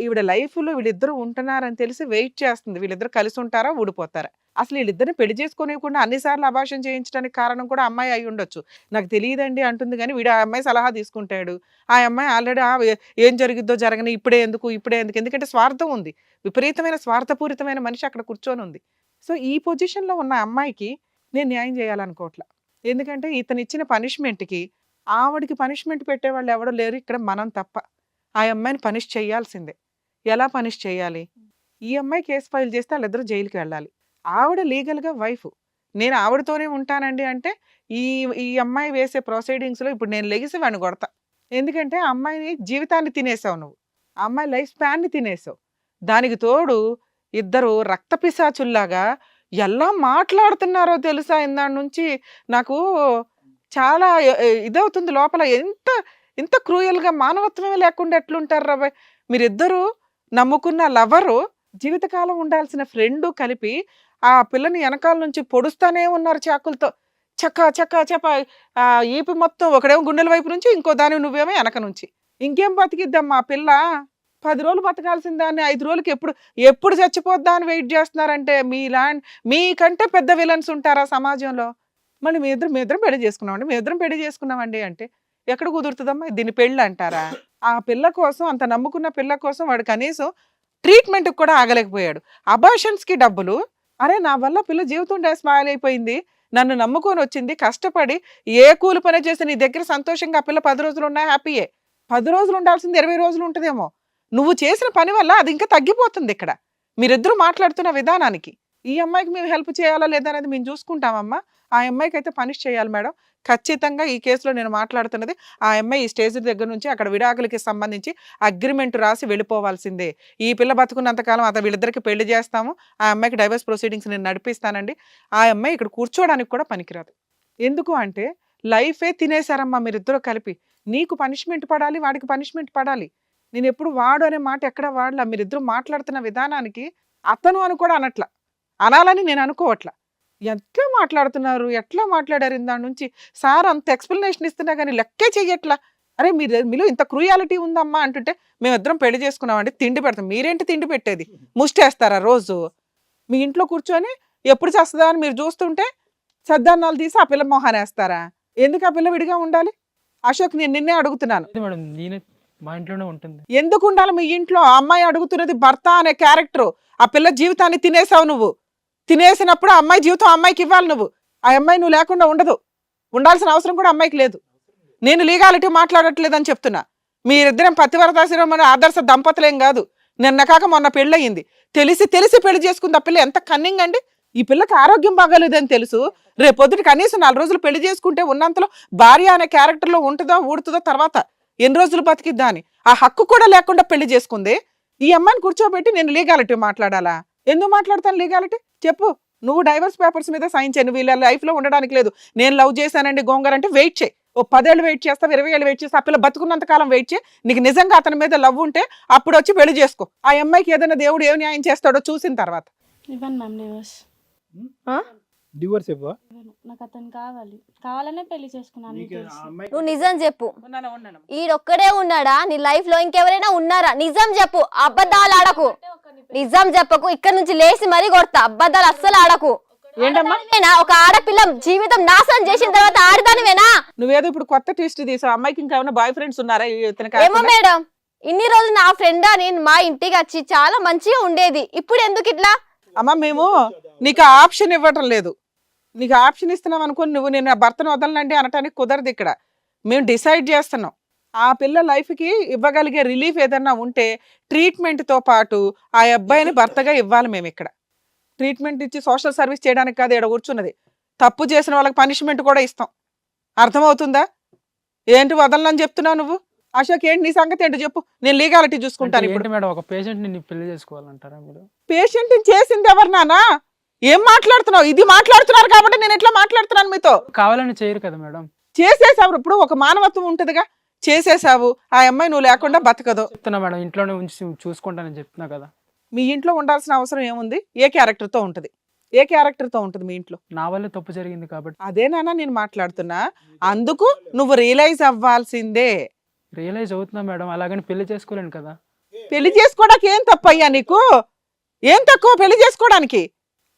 ఈవిడ లైఫ్లో వీళ్ళిద్దరూ ఉంటున్నారని తెలిసి వెయిట్ చేస్తుంది. వీళ్ళిద్దరు కలిసి ఉంటారా ఊడిపోతారా. అసలు వీళ్ళిద్దరిని పెళ్లి చేసుకోనివ్వకుండా అన్నిసార్లు అబార్షణ చేయించడానికి కారణం కూడా అమ్మాయి అయి ఉండొచ్చు. నాకు తెలియదండి అంటుంది, కానీ వీడు ఆ అమ్మాయి సలహా తీసుకుంటాడు. ఆ అమ్మాయి ఆల్రెడీ ఏం జరిగిద్దో జరగని, ఇప్పుడే ఎందుకు ఎందుకంటే స్వార్థం ఉంది. విపరీతమైన స్వార్థపూరితమైన మనిషి అక్కడ కూర్చొని ఉంది. సో ఈ పొజిషన్లో ఉన్న అమ్మాయికి నేను న్యాయం చేయాలనుకోవట్లా. ఎందుకంటే ఇతను ఇచ్చిన పనిష్మెంట్కి ఆవిడకి పనిష్మెంట్ పెట్టేవాళ్ళు ఎవడో లేరు ఇక్కడ, మనం తప్ప. ఆ అమ్మాయిని పనిష్ చేయాల్సిందే. ఎలా పనిష్ చేయాలి? ఈ అమ్మాయి కేసు ఫైల్ చేస్తే వాళ్ళిద్దరూ జైలుకి వెళ్ళాలి. ఆవిడ లీగల్గా వైఫ్, నేను ఆవిడతోనే ఉంటానండి అంటే ఈ అమ్మాయి వేసే ప్రొసీడింగ్స్లో ఇప్పుడు నేను లెగిసి వాడిని కొడతా. ఎందుకంటే ఆ అమ్మాయిని జీవితాన్ని తినేసావు నువ్వు, ఆ అమ్మాయి లైఫ్ స్పాన్ని తినేసావు. దానికి తోడు ఇద్దరు రక్త పిశాచుల్లాగా ఎలా మాట్లాడుతున్నారో తెలుసా. ఇందాడి నుంచి నాకు చాలా ఇదవుతుంది లోపల. ఎంత క్రూయల్గా, మానవత్వమే లేకుండా ఎట్లుంటారు రాబాయ్ మీరిద్దరూ. నమ్ముకున్న లవరు, జీవితకాలం ఉండాల్సిన ఫ్రెండు కలిపి ఆ పిల్లని వెనకాల నుంచి పొడుస్తానే ఉన్నారు చాకులతో. చక్క చక్క చప్ప ఈపి మొత్తం, ఒకడేమో గుండెల వైపు నుంచి, ఇంకో దాని నువ్వేమో వెనక నుంచి. ఇంకేం బతికిద్దమ్మా ఆ పిల్ల? 10 రోజులు బతకాల్సిన దాన్ని 5 రోజులకి ఎప్పుడు చచ్చిపోద్దా అని వెయిట్ చేస్తున్నారంటే మీకంటే పెద్ద విలన్స్ ఉంటారా సమాజంలో? మళ్ళీ మీ ఇద్దరం పెళ్లి చేసుకున్నామండి అంటే ఎక్కడ కుదురుతుందమ్మా? దీన్ని పెళ్ళి అంటారా? ఆ పిల్ల కోసం, అంత నమ్ముకున్న పిల్ల కోసం వాడు కనీసం ట్రీట్మెంట్కి కూడా ఆగలేకపోయాడు. అబార్షన్స్కి డబ్బులు. అరే నా వల్ల పిల్ల జీవితం స్పాయిల్ అయిపోయింది, నన్ను నమ్ముకొని వచ్చింది, కష్టపడి ఏ కూలి పని చేసి నీ దగ్గర సంతోషంగా ఆ పిల్ల 10 రోజులు ఉన్నా హ్యాపీయే. 10 రోజులు ఉండాల్సింది 20 రోజులు ఉంటుందేమో. నువ్వు చేసిన పని వల్ల అది ఇంకా తగ్గిపోతుంది ఇక్కడ. మీరిద్దరూ మాట్లాడుతున్న విధానానికి. ఈ అమ్మాయికి మేము హెల్ప్ చేయాలా లేదా అనేది మేము చూసుకుంటామమ్మా. ఆ అమ్మాయికి అయితే పనిష్ చేయాలి మేడం. ఖచ్చితంగా ఈ కేసులో నేను మాట్లాడుతున్నది ఆ అమ్మాయి ఈ స్టేజ్ దగ్గర నుంచి అక్కడ విడాకులకి సంబంధించి అగ్రిమెంట్ రాసి వెళ్ళిపోవాల్సిందే. ఈ పిల్ల బతుకున్నంతకాలం వీళ్ళిద్దరికి పెళ్లి చేస్తాము, ఆ అమ్మాయికి డైవర్స్ ప్రొసీడింగ్స్ నేను నడిపిస్తానండి. ఆ అమ్మాయి ఇక్కడ కూర్చోడానికి కూడా పనికిరాదు. ఎందుకు అంటే లైఫే తినేశారమ్మా మీరిద్దరూ కలిపి. నీకు పనిష్మెంట్ పడాలి, వాడికి పనిష్మెంట్ పడాలి. నేను ఎప్పుడు వాడు అనే మాట ఎక్కడ వాడలా. మీరిద్దరూ మాట్లాడుతున్న విధానానికి అతను అని కూడా అనట్లా, అనాలని నేను అనుకోవట్లా. ఎట్లా మాట్లాడుతున్నారు, ఎట్లా మాట్లాడారు దాని నుంచి. సార్ అంత ఎక్స్ప్లెనేషన్ ఇస్తున్నా కానీ లెక్కే చెయ్యట్లా. అరే మీలో ఇంత క్రూయాలిటీ ఉందమ్మా అంటుంటే మేమిద్దరం పెళ్లి చేసుకున్నామండి, తిండి పెడతాం. మీరేంటి తిండి పెట్టేది? ముష్టేస్తారా రోజు? మీ ఇంట్లో కూర్చొని ఎప్పుడు చేస్తుందా అని మీరు చూస్తుంటే సద్దాన్నాలు తీసి ఆ పిల్ల మొహానేస్తారా? ఎందుకు ఆ పిల్ల విడిగా ఉండాలి? అశోక్, నేను నిన్నే అడుగుతున్నాను, మేడం నేనే మా ఇంట్లోనే ఉంటుంది. ఎందుకు ఉండాలి మీ ఇంట్లో? ఆ అమ్మాయి అడుగుతున్నది భర్త అనే క్యారెక్టర్. ఆ పిల్ల జీవితాన్ని తినేసావు నువ్వు. తినేసినప్పుడు ఆ అమ్మాయి జీవితం అమ్మాయికి ఇవ్వాలి నువ్వు. ఆ అమ్మాయి నువ్వు లేకుండా ఉండదు. ఉండాల్సిన అవసరం కూడా అమ్మాయికి లేదు. నేను లీగాలిటీ మాట్లాడట్లేదని చెప్తున్నా. మీరిద్దరం పతివ్రతాశ్రమం ఆదర్శ దంపతులేం కాదు. నిన్న కాక మొన్న పెళ్ళయింది. తెలిసి పెళ్లి చేసుకుంది ఆ పిల్ల. ఎంత కన్నింగ్ అండి. ఈ పిల్లకి ఆరోగ్యం బాగాలేదని తెలుసు. రేపొద్దుటి కనీసం 4 రోజులు పెళ్లి చేసుకుంటే ఉన్నంతలో భార్య అనే క్యారెక్టర్లో ఉంటుందో ఊడుతుందో, తర్వాత ఎన్ని రోజులు బతికిద్దా అని ఆ హక్కు కూడా లేకుండా పెళ్లి చేసుకుంది. ఈ అమ్మాయిని కూర్చోబెట్టి నేను లీగాలిటీ మాట్లాడాలా? ఎందుకు మాట్లాడతాను లీగాలిటీ? చెప్పు. నువ్వు డైవర్స్ పేపర్స్ మీద సైన్ చేయను, వీళ్ళ లైఫ్లో ఉండడానికి లేదు. నేను లవ్ చేశానండి గోంగర్ అంటే వెయిట్ చేయి. ఓ 10 ఏళ్ళు వెయిట్ చేస్తా, 20 ఏళ్ళు వెయిట్ చేస్తా. ఆ పిల్ల బతుకున్నంత కాలం వెయిట్ చేయి. నీకు నిజంగా అతని మీద లవ్ ఉంటే అప్పుడు వచ్చి పెళ్లి చేసుకో. ఆ అమ్మాయికి ఏదైనా దేవుడు ఏం న్యాయం చేస్తాడో చూసిన తర్వాత. ఇవ్వను మ్యామ్ డివోర్స్. డివోర్స్ ఇవ్వ. నాకు అతను కావాలనే పెళ్లి చేసుకున్నాను. నువ్వు నిజం చెప్పు, ఈడొక్కడే ఉన్నాడా నీ లైఫ్ లో? ఇంకెవరైనా ఉన్నారా? నిజం చెప్పు, అబద్ధాలు ఆడకు. నిజం చెప్పకు, ఇక్కడ నుంచి లేచి మరీ కొడతా. అబద్ధాలు అస్సలు ఆడకు. ఏంటమ్మా, ఒక ఆడపిల్ల జీవితం నాశనం చేసిన తర్వాత ఆడదానివేనా? నువ్వేదో ఇప్పుడు కొత్త ట్విస్ట్ తీసావు. అమ్మాయికి ఇంకేమైనా బాయ్ ఫ్రెండ్స్ ఉన్నారా? ఏమో మేడం, ఇన్ని రోజులు నా ఫ్రెండ్ అని మా ఇంటికి వచ్చి చాలా మంచిగా ఉండేది. ఇప్పుడు ఎందుకు ఇట్లా? అమ్మ మేము నీకు ఆప్షన్ ఇవ్వటం లేదు. నీకు ఆప్షన్ ఇస్తున్నాం అనుకోని నువ్వు నేను నా భర్తను వదలనండి అనటానికి కుదరదు ఇక్కడ. మేము డిసైడ్ చేస్తున్నాం. ఆ పిల్ల లైఫ్కి ఇవ్వగలిగే రిలీఫ్ ఏదన్నా ఉంటే ట్రీట్మెంట్తో పాటు ఆ అబ్బాయిని భర్తగా ఇవ్వాలి మేము ఇక్కడ. ట్రీట్మెంట్ ఇచ్చి సోషల్ సర్వీస్ చేయడానికి కాదు ఇక్కడ కూర్చున్నది. తప్పు చేసిన వాళ్ళకి పనిష్మెంట్ కూడా ఇస్తాం. అర్థమవుతుందా? ఏంటి వదలనని చెప్తున్నావు నువ్వు? అశోక్ ఏంటి నీ సంగతి ఏంటో చెప్పు, నేను లీగాలిటీ చూసుకుంటాను. ఇప్పుడు ఏంటి మేడం, ఒక పేషెంట్ ని పెళ్లి చేసుకోవాలంటారా మీరు? పేషెంట్ చేసింది ఎవరు నానా? ఏం మాట్లాడుతున్నావు? ఇది మాట్లాడుతున్నారు కాబట్టి నేను ఎట్లా మాట్లాడుతున్నాను మీతో. కావాలని చేయరు కదా మేడం. చేసేసావు. ఇప్పుడు ఒక మానవత్వం ఉంటదిగా. చేసేసావు. ఆ అమ్మాయి నువ్వు లేకుండా బతకదు. చెప్తున్నా మేడం, ఇంట్లోనే ఉంచి చూసుకుంటానని చెప్తున్నా కదా. మీ ఇంట్లో ఉండాల్సిన అవసరం ఏముంది? ఏ క్యారెక్టర్తో ఉంటుంది? ఏ క్యారెక్టర్తో ఉంటుంది మీ ఇంట్లో? నా వల్లే తప్పు జరిగింది కాబట్టి. అదేనా నేను మాట్లాడుతున్నా. అందుకు నువ్వు రియలైజ్ అవ్వాల్సిందే. రియలైజ్ అవుతున్నా మేడం, అలాగని పెళ్లి చేసుకోలేను కదా. పెళ్లి చేసుకోవడానికి ఏం తప్పయ్యా నీకు? ఏం తక్కువ పెళ్లి చేసుకోవడానికి?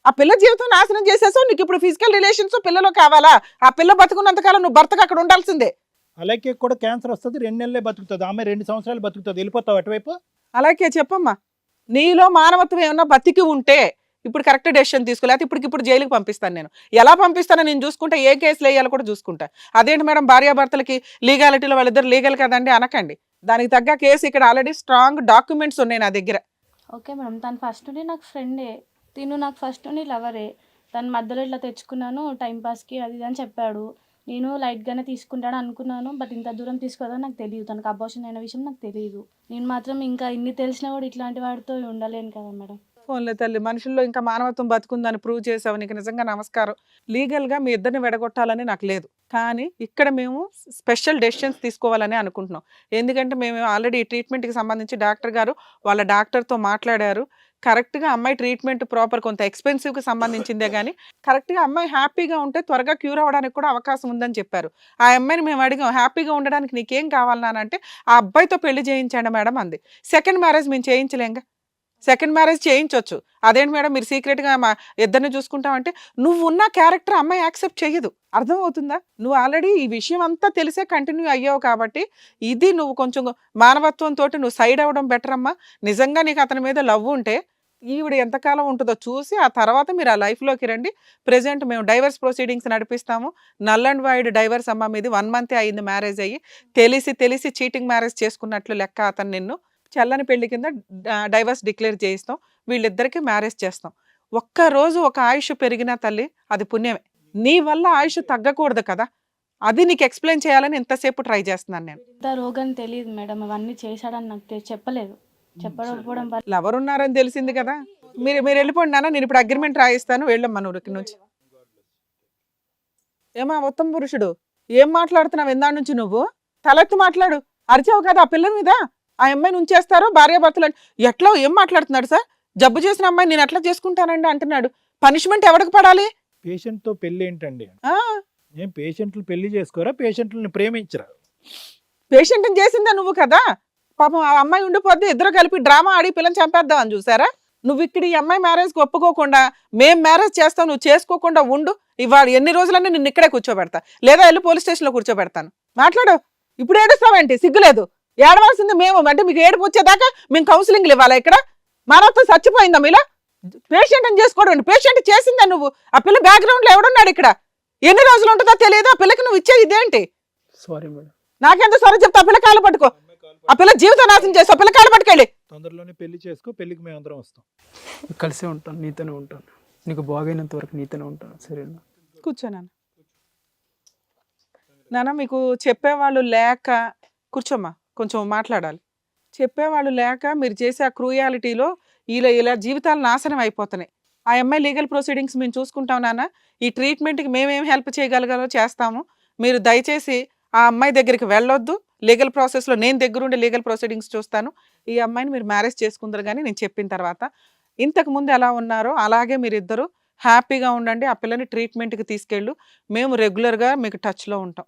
ఆ పిల్ల జీవితం నాశనం చేసేసావు. నీకు ఇప్పుడు ఫిజికల్ రిలేషన్స్ పిల్లలో కావాలా? ఆ పిల్ల బతుకున్నంతకాలం నువ్వు భర్తగా అక్కడ ఉండాల్సిందే. అలాగే కూడా క్యాన్సర్ వస్తుంది, 2 నెలలే బతుకుతుంది. ఆమె 2 సంవత్సరాలు బతుకుతుంది. వెళ్ళిపోతావు అటువైపు? అలాగే చెప్పమ్మా. నీలో మానవత్వం ఏమన్నా బతికి ఉంటే ఇప్పుడు కరెక్ట్ డెసిషన్ తీసుకోలేకపోతే ఇప్పుడు జైలుకి పంపిస్తాను నేను. ఎలా పంపిస్తానో నేను చూసుకుంటా. ఏ కేసులు వేయాలో కూడా చూసుకుంటా. అదేంటి మేడం, భార్యాభర్తలకి లీగాలిటీలో వాళ్ళిద్దరు లీగల్ కదండి అనకండి. దానికి తగ్గ కేసు ఇక్కడ ఆల్రెడీ స్ట్రాంగ్ డాక్యుమెంట్స్ ఉన్నాయి నా దగ్గర. ఓకే మేడం, తను ఫస్ట్ నుండి నాకు ఫ్రెండే, తిను నాకు ఫస్ట్ నుండి లవరే. తను మధ్యలో ఇట్లా తెచ్చుకున్నాను టైంపాస్కి అది ఇది అని చెప్పాడు. నేను లైట్గానే తీసుకుంటాను అనుకున్నాను. బట్ ఇంత దూరం తీసుకోదని నాకు తెలియదు. తనకు అబార్షన్ అయిన విషయం నాకు తెలియదు. నేను మాత్రం ఇంకా ఇన్ని తెలిసినా కూడా ఇట్లాంటి వాడితో ఉండలేను కదా మేడం. ఫోన్లే తల్లి, మనుషుల్లో ఇంకా మానవత్వం బతుకుందని ప్రూవ్ చేసావు. నీకు నిజంగా నమస్కారం. లీగల్గా మీ ఇద్దరిని విడగొట్టాలని నాకు లేదు. కానీ ఇక్కడ మేము స్పెషల్ డెసిషన్స్ తీసుకోవాలని అనుకుంటున్నాం. ఎందుకంటే మేము ఆల్రెడీ ఈ ట్రీట్మెంట్కి సంబంధించి డాక్టర్ గారు వాళ్ళ డాక్టర్తో మాట్లాడారు. కరెక్ట్గా అమ్మాయి ట్రీట్మెంట్ ప్రాపర్, కొంత ఎక్స్పెన్సివ్కి సంబంధించిందే కానీ కరెక్ట్గా అమ్మాయి హ్యాపీగా ఉంటే త్వరగా క్యూర్ అవ్వడానికి కూడా అవకాశం ఉందని చెప్పారు. ఆ అమ్మాయిని మేము అడిగాం, హ్యాపీగా ఉండడానికి నీకేం కావాలన్నానంటే ఆ అబ్బాయితో పెళ్లి చేయించండి మేడం అంది. సెకండ్ మ్యారేజ్ మేము చేయించలేంగా. Second marriage చేయించవచ్చు. అదేంటి మేడం మీరు సీక్రెట్గా మా ఇద్దరిని చూసుకుంటామంటే నువ్వు ఉన్న క్యారెక్టర్ అమ్మాయి యాక్సెప్ట్ చేయదు. అర్థమవుతుందా? నువ్వు ఆల్రెడీ ఈ విషయం అంతా తెలిసే కంటిన్యూ అయ్యావు కాబట్టి ఇది నువ్వు కొంచెం మానవత్వంతో నువ్వు సైడ్ అవ్వడం బెటర్ అమ్మా. నిజంగా నీకు అతని మీద లవ్ ఉంటే ఈవిడ ఎంతకాలం ఉంటుందో చూసి ఆ తర్వాత మీరు ఆ లైఫ్లోకి రండి. ప్రెజెంట్ మేము డైవర్స్ ప్రొసీడింగ్స్ నడిపిస్తాము. నల్ అండ్ వైడ్ డైవర్స్ అమ్మ మీది 1 month అయింది మ్యారేజ్ అయ్యి. తెలిసి చీటింగ్ మ్యారేజ్ చేసుకున్నట్లు లెక్క. అతను నిన్ను చల్లని పెళ్లి కింద డైవర్స్ డిక్లేర్ చేయిస్తాం. వీళ్ళిద్దరికి మ్యారేజ్ చేస్తాం. ఒక్కరోజు ఒక ఆయుష్ పెరిగినా తల్లి అది పుణ్యమే. నీ వల్ల ఆయుష్ తగ్గకూడదు కదా. అది నీకు ఎక్స్ప్లెయిన్ చేయాలని ఎంతసేపు ట్రై చేస్తున్నాను నేను. ఇంత రోగం తెలియదు మేడం, అవన్నీ చేశాడని నాకు చెప్పలేదు. చెప్పకపోవడం వల్ల లవర్ ఉన్నారని తెలిసింది కదా. మీరు వెళ్ళిపోండి నాన్న, నేను ఇప్పుడు అగ్రిమెంట్ రాయిస్తాను. వెళ్ళమ్మా నువ్వు ఇక్కడి నుంచి. ఏమా ఉత్తమ పురుషుడు, ఏం మాట్లాడుతున్నావు ఇందాడి నుంచి? నువ్వు తలెత్తి మాట్లాడు. అరిచావు కదా ఆ పిల్ల మీద. ఆ అమ్మాయిని ఉంచేస్తారు భార్యాభర్తలు. ఎట్లా ఏం మాట్లాడుతున్నాడు సార్? జబ్బు చేసిన అమ్మాయి నేను ఎట్లా చేసుకుంటానండి అంటున్నాడు. పనిష్మెంట్ ఎవరికి పడాలి? పేషెంట్తో పెళ్లి ఏంటండి? ఆ ఏం పేషెంట్లు పెళ్లి చేసుకోరా? పేషెంట్లని ప్రేమించరా? పేషెంట్ని చేసిందా నువ్వు కదా. పాపం ఆ అమ్మాయి ఉండిపోద్ది, ఇద్దరు కలిపి డ్రామా ఆడి పిల్లని చంపేద్దామని చూసారా? నువ్వు ఇక్కడ ఈ అమ్మాయి మ్యారేజ్కి ఒప్పుకోకుండా మేం మ్యారేజ్ చేస్తావు, నువ్వు చేసుకోకుండా ఉండు. ఇవాళ ఎన్ని రోజులన్నీ నిన్ను ఇక్కడే కూర్చోబెడతా, లేదా వెళ్ళి పోలీస్ స్టేషన్లో కూర్చోబెడతాను. మాట్లాడు. ఇప్పుడు ఏడుస్తావేంటి? సిగ్గులేదు. ఏడవలసింది మేము. అంటే మీకు ఏడుపు వచ్చేదాకా మేము కౌన్సిలింగ్లు ఇవ్వాలా ఇక్కడ? మానవత్వం చచ్చిపోయిందా మీలో? పేషెంట్ని చేసుకోవడం. పేషెంట్ చేసిందా నువ్వు? ఆ పిల్ల బ్యాక్గ్రౌండ్లో ఎవడున్నాడు ఇక్కడ? ఎన్ని రోజులు ఉంటుందో తెలియదు. ఆ పిల్లకి నువ్వు ఇచ్చేది ఇదేంటి? Sorry madam. నాకెంత సారీ చెప్తా? ఆ పిల్ల కాళ్ళు పట్టుకో. ఆ పిల్ల జీవితం నాశనం చేస్తావు. పిల్ల కాళ్ళు పట్టుకెళ్ళి. తొందరలోనే పెళ్లి చేసుకో, పెళ్లికి మేము అందరం వస్తాం. కలిసే ఉంటాను, నీతోనే ఉంటాను. నీకు బాగైనంత వరకు నీతోనే ఉంటాను. సరేనా? కూర్చోనాన్న. నాన్న మీకు చెప్పేవాళ్ళు లేక, కూర్చోమ్మా కొంచెం మాట్లాడాలి. చెప్పేవాళ్ళు లేక మీరు చేసే ఆ క్రూయాలిటీలో ఇలా జీవితాలు నాశనం అయిపోతున్నాయి. ఆ అమ్మాయి లీగల్ ప్రొసీడింగ్స్ మేము చూసుకుంటాం నాన్న. ఈ ట్రీట్మెంట్కి మేమేం హెల్ప్ చేయగలగాలో చేస్తాము. మీరు దయచేసి ఆ అమ్మాయి దగ్గరికి వెళ్ళొద్దు. లీగల్ ప్రాసెస్లో నేను దగ్గరుండి లీగల్ ప్రొసీడింగ్స్ చూస్తాను. ఈ అమ్మాయిని మీరు మ్యారేజ్ చేసుకుందరు కానీ నేను చెప్పిన తర్వాత ఇంతకుముందు ఎలా ఉన్నారో అలాగే మీరిద్దరూ హ్యాపీగా ఉండండి. ఆ పిల్లని ట్రీట్మెంట్కి తీసుకెళ్ళు. మేము రెగ్యులర్గా మీకు టచ్లో ఉంటాం.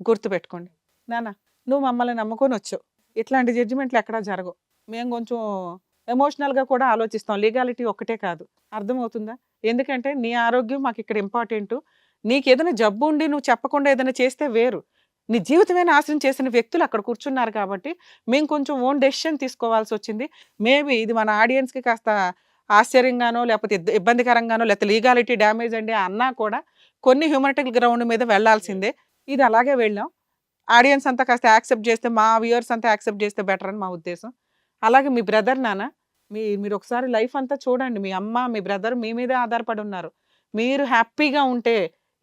గుర్తుపెట్టుకోండి నాన్న. నువ్వు మమ్మల్ని నమ్ముకొని వచ్చావు. ఇట్లాంటి జడ్జిమెంట్లు ఎక్కడా జరగవు. మేము కొంచెం ఎమోషనల్గా కూడా ఆలోచిస్తాం. లీగాలిటీ ఒక్కటే కాదు. అర్థమవుతుందా? ఎందుకంటే నీ ఆరోగ్యం మాకు ఇక్కడ ఇంపార్టెంట్. నీకు ఏదైనా జబ్బు ఉండి నువ్వు చెప్పకుండా ఏదైనా చేస్తే వేరు. నీ జీవితమే నాశనం చేసిన వ్యక్తులు అక్కడ కూర్చున్నారు కాబట్టి మేము కొంచెం ఓన్ డెసిషన్ తీసుకోవాల్సి వచ్చింది. మేబీ ఇది మన ఆడియన్స్కి కాస్త ఆశ్చర్యంగానో లేకపోతే ఇబ్బందికరంగానో లేకపోతే లీగాలిటీ డ్యామేజ్ అండి అన్నా కూడా కొన్ని హ్యూమనిటల్ గ్రౌండ్ మీద వెళ్లాల్సిందే. ఇది అలాగే వెళ్ళాం. ఆడియన్స్ అంతా కాస్త యాక్సెప్ట్ చేస్తే, మా వ్యూవర్స్ అంతా యాక్సెప్ట్ చేస్తే బెటర్ అని మా ఉద్దేశం. అలాగే మీ బ్రదర్ నాన్న, మీరు ఒకసారి లైఫ్ అంతా చూడండి. మీ అమ్మ మీ బ్రదర్ మీ మీదే ఆధారపడి ఉన్నారు. మీరు హ్యాపీగా ఉంటే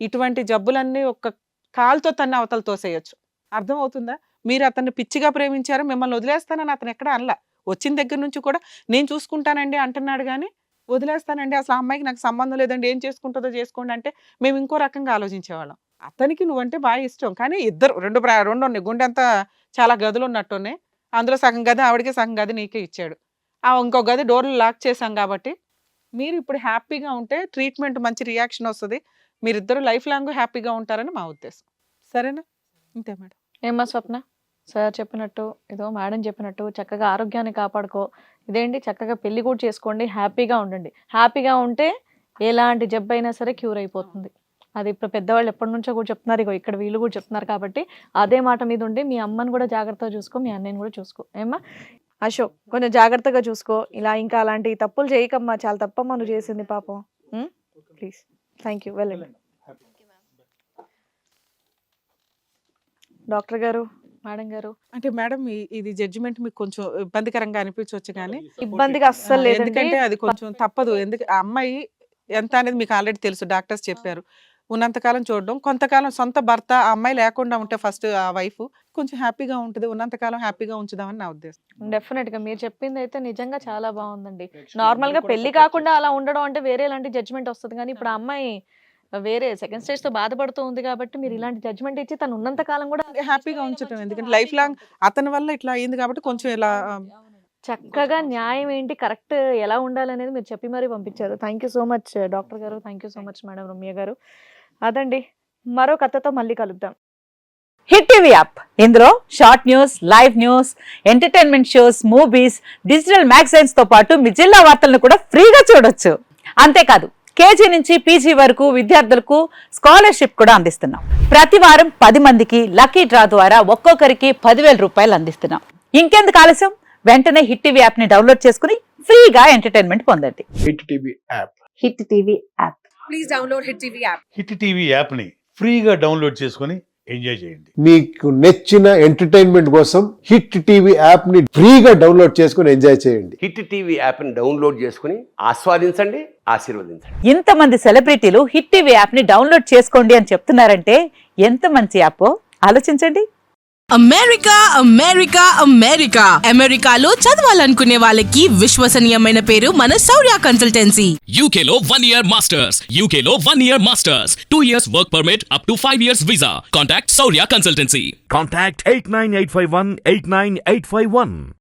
ఇటువంటి జబ్బులన్నీ ఒక్క కాలుతో తన్ని అవతల తోసేయచ్చు. అర్థం అవుతుందా? మీరు అతన్ని పిచ్చిగా ప్రేమించారు, మిమ్మల్ని వదిలేస్తానని అతను ఎక్కడ అనలా. వచ్చిన దగ్గర నుంచి కూడా నేను చూసుకుంటానండి అంటున్నాడు, కానీ వదిలేస్తానండి, అసలు ఆ అమ్మాయికి నాకు సంబంధం లేదండి, ఏం చేసుకుంటుందో చేసుకోండి అంటే మేము ఇంకో రకంగా ఆలోచించేవాళ్ళం. అతనికి నువ్వంటే బాగా ఇష్టం, కానీ ఇద్దరు రెండు ఉన్నాయి. గుండె అంతా చాలా గదులు ఉన్నట్టున్నాయి. అందులో సగం గది ఆవిడకే, సగం గది నీకే ఇచ్చాడు. ఆ ఇంకో గది డోర్లు లాక్ చేశాం కాబట్టి మీరు ఇప్పుడు హ్యాపీగా ఉంటే ట్రీట్మెంట్ మంచి రియాక్షన్ వస్తుంది. మీరిద్దరు లైఫ్ లాంగ్ హ్యాపీగా ఉంటారని మా ఉద్దేశం. సరేనా? అంతే మేడం. ఏమ్మా స్వప్న, సార్ చెప్పినట్టు ఏదో మేడం చెప్పినట్టు చక్కగా ఆరోగ్యాన్ని కాపాడుకో. ఇదేంటి, చక్కగా పెళ్లి కూడా చేసుకోండి, హ్యాపీగా ఉండండి. హ్యాపీగా ఉంటే ఎలాంటి జబ్బు అయినా సరే క్యూర్ అయిపోతుంది. అది ఇప్పుడు పెద్దవాళ్ళు ఎప్పటి నుంచో కూడా చెప్తున్నారు, ఇగో ఇక్కడ వీళ్ళు కూడా చెప్తున్నారు. కాబట్టి అదే మాట మీద ఉండి మీ అమ్మని కూడా జాగ్రత్తగా చూసుకో, మీ అన్నయ్యని కూడా చూసుకో. ఏమ్మా అశోక్, కొంచెం జాగ్రత్తగా చూసుకో. ఇలా ఇంకా అలాంటి తప్పులు చేయకమ్మా, చాలా తప్పమ్మా నువ్వు చేసింది పాపం. ప్లీజ్. Thank you. వెళ్ళండి డాక్టర్ గారు, మేడం గారు. అంటే మేడం ఇది జడ్జిమెంట్ మీకు కొంచెం ఇబ్బందికరంగా అనిపించవచ్చు, కానీ ఇబ్బందిగా అస్సలు లేదండి. ఎందుకంటే అది కొంచెం తప్పదు. ఎందుకు ఆ అమ్మాయి ఎంత అనేది మీకు ఆల్రెడీ తెలుసు, డాక్టర్స్ చెప్పారు. ఉన్నంతకాలం చూడడం, కొంతకాలం సొంత భర్త ఆ అమ్మాయి లేకుండా ఉంటే ఫస్ట్ ఆ వైఫ్ కొంచెం హ్యాపీగా ఉంటుంది. ఉన్నంతకాలం హ్యాపీగా ఉంచుదామని నా ఉద్దేశం. డెఫినెట్ గా మీరు చెప్పింది అయితే నిజంగా చాలా బాగుందండి. నార్మల్ గా పెళ్లి కాకుండా అలా ఉండడం అంటే వేరే ఇలాంటి జడ్జ్మెంట్ వస్తుంది, కానీ ఇప్పుడు ఆ అమ్మాయి వేరే సెకండ్ స్టేజ్ తో బాధపడుతూ ఉంది కాబట్టి మీరు ఇలాంటి జడ్జ్మెంట్ ఇచ్చి తను ఉన్నంత కాలం కూడా హ్యాపీగా ఉంచడం, ఎందుకంటే లైఫ్ లాంగ్ అతని వల్ల ఇట్లా అయింది కాబట్టి కొంచెం ఇలా చక్కగా న్యాయం ఏంటి, కరెక్ట్ ఎలా ఉండాలనేది మీరు చెప్పి మరీ పంపించారు. Thank you so much doctor గారు. Thank you so much madam Ramya గారు. అదండి, మరో కథతో మళ్ళీ కలుద్దాం. హిట్ టీవీ యాప్, ఇందులో short news, live news, entertainment shows, movies, digital magazines తో పాటు మీ జిల్లా వార్తలను కూడా ఫ్రీగా చూడొచ్చు. అంతేకాదు కేజీ నుంచి పీజీ వరకు విద్యార్థులకు స్కాలర్షిప్ కూడా అందిస్తున్నాం. ప్రతి వారం 10 మందికి లక్కీ డ్రా ద్వారా ఒక్కొక్కరికి 10,000 రూపాయలు అందిస్తున్నాం. ఇంకెందుకు ఆలస్యం, వెంటనే హిట్ టీవీ యాప్ ని డౌన్లోడ్ చేసుకుని ఫ్రీగా ఎంటర్టైన్మెంట్ పొందండి. Hit TV app. Hit TV app. Please download hit TV app. Hit TV app ని ఫ్రీగా డౌన్లోడ్ చేసుకొని ఎంజాయ్ చేయండి. మీకు నచ్చిన ఎంటర్టైన్మెంట్ కోసం హిట్ టీవీ యాప్ ని ఫ్రీగా డౌన్లోడ్ చేసుకొని ఎంజాయ్ చేయండి. హిట్ టీవీ యాప్ ని డౌన్లోడ్ చేసుకుని ఆస్వాదించండి, ఆశీర్వదించండి. ఇంతమంది సెలబ్రిటీలు హిట్ టీవీ యాప్ ని డౌన్లోడ్ చేసుకోండి అని చెప్తున్నారంటే ఎంత మంచి యాప్ ఆలోచించండి. అమెరికా అమెరికా అమెరికా అమెరికాలో చదవాలనుకునే వాళ్ళకి విశ్వసనీయమైన పేరు మన శౌర్య కన్సల్టెన్సీ. UK లో 1 year masters. UK లో 1 year masters. 2 years work permit up to 5 years visa. Contact Saurya Consultancy. Contact 89851 89851.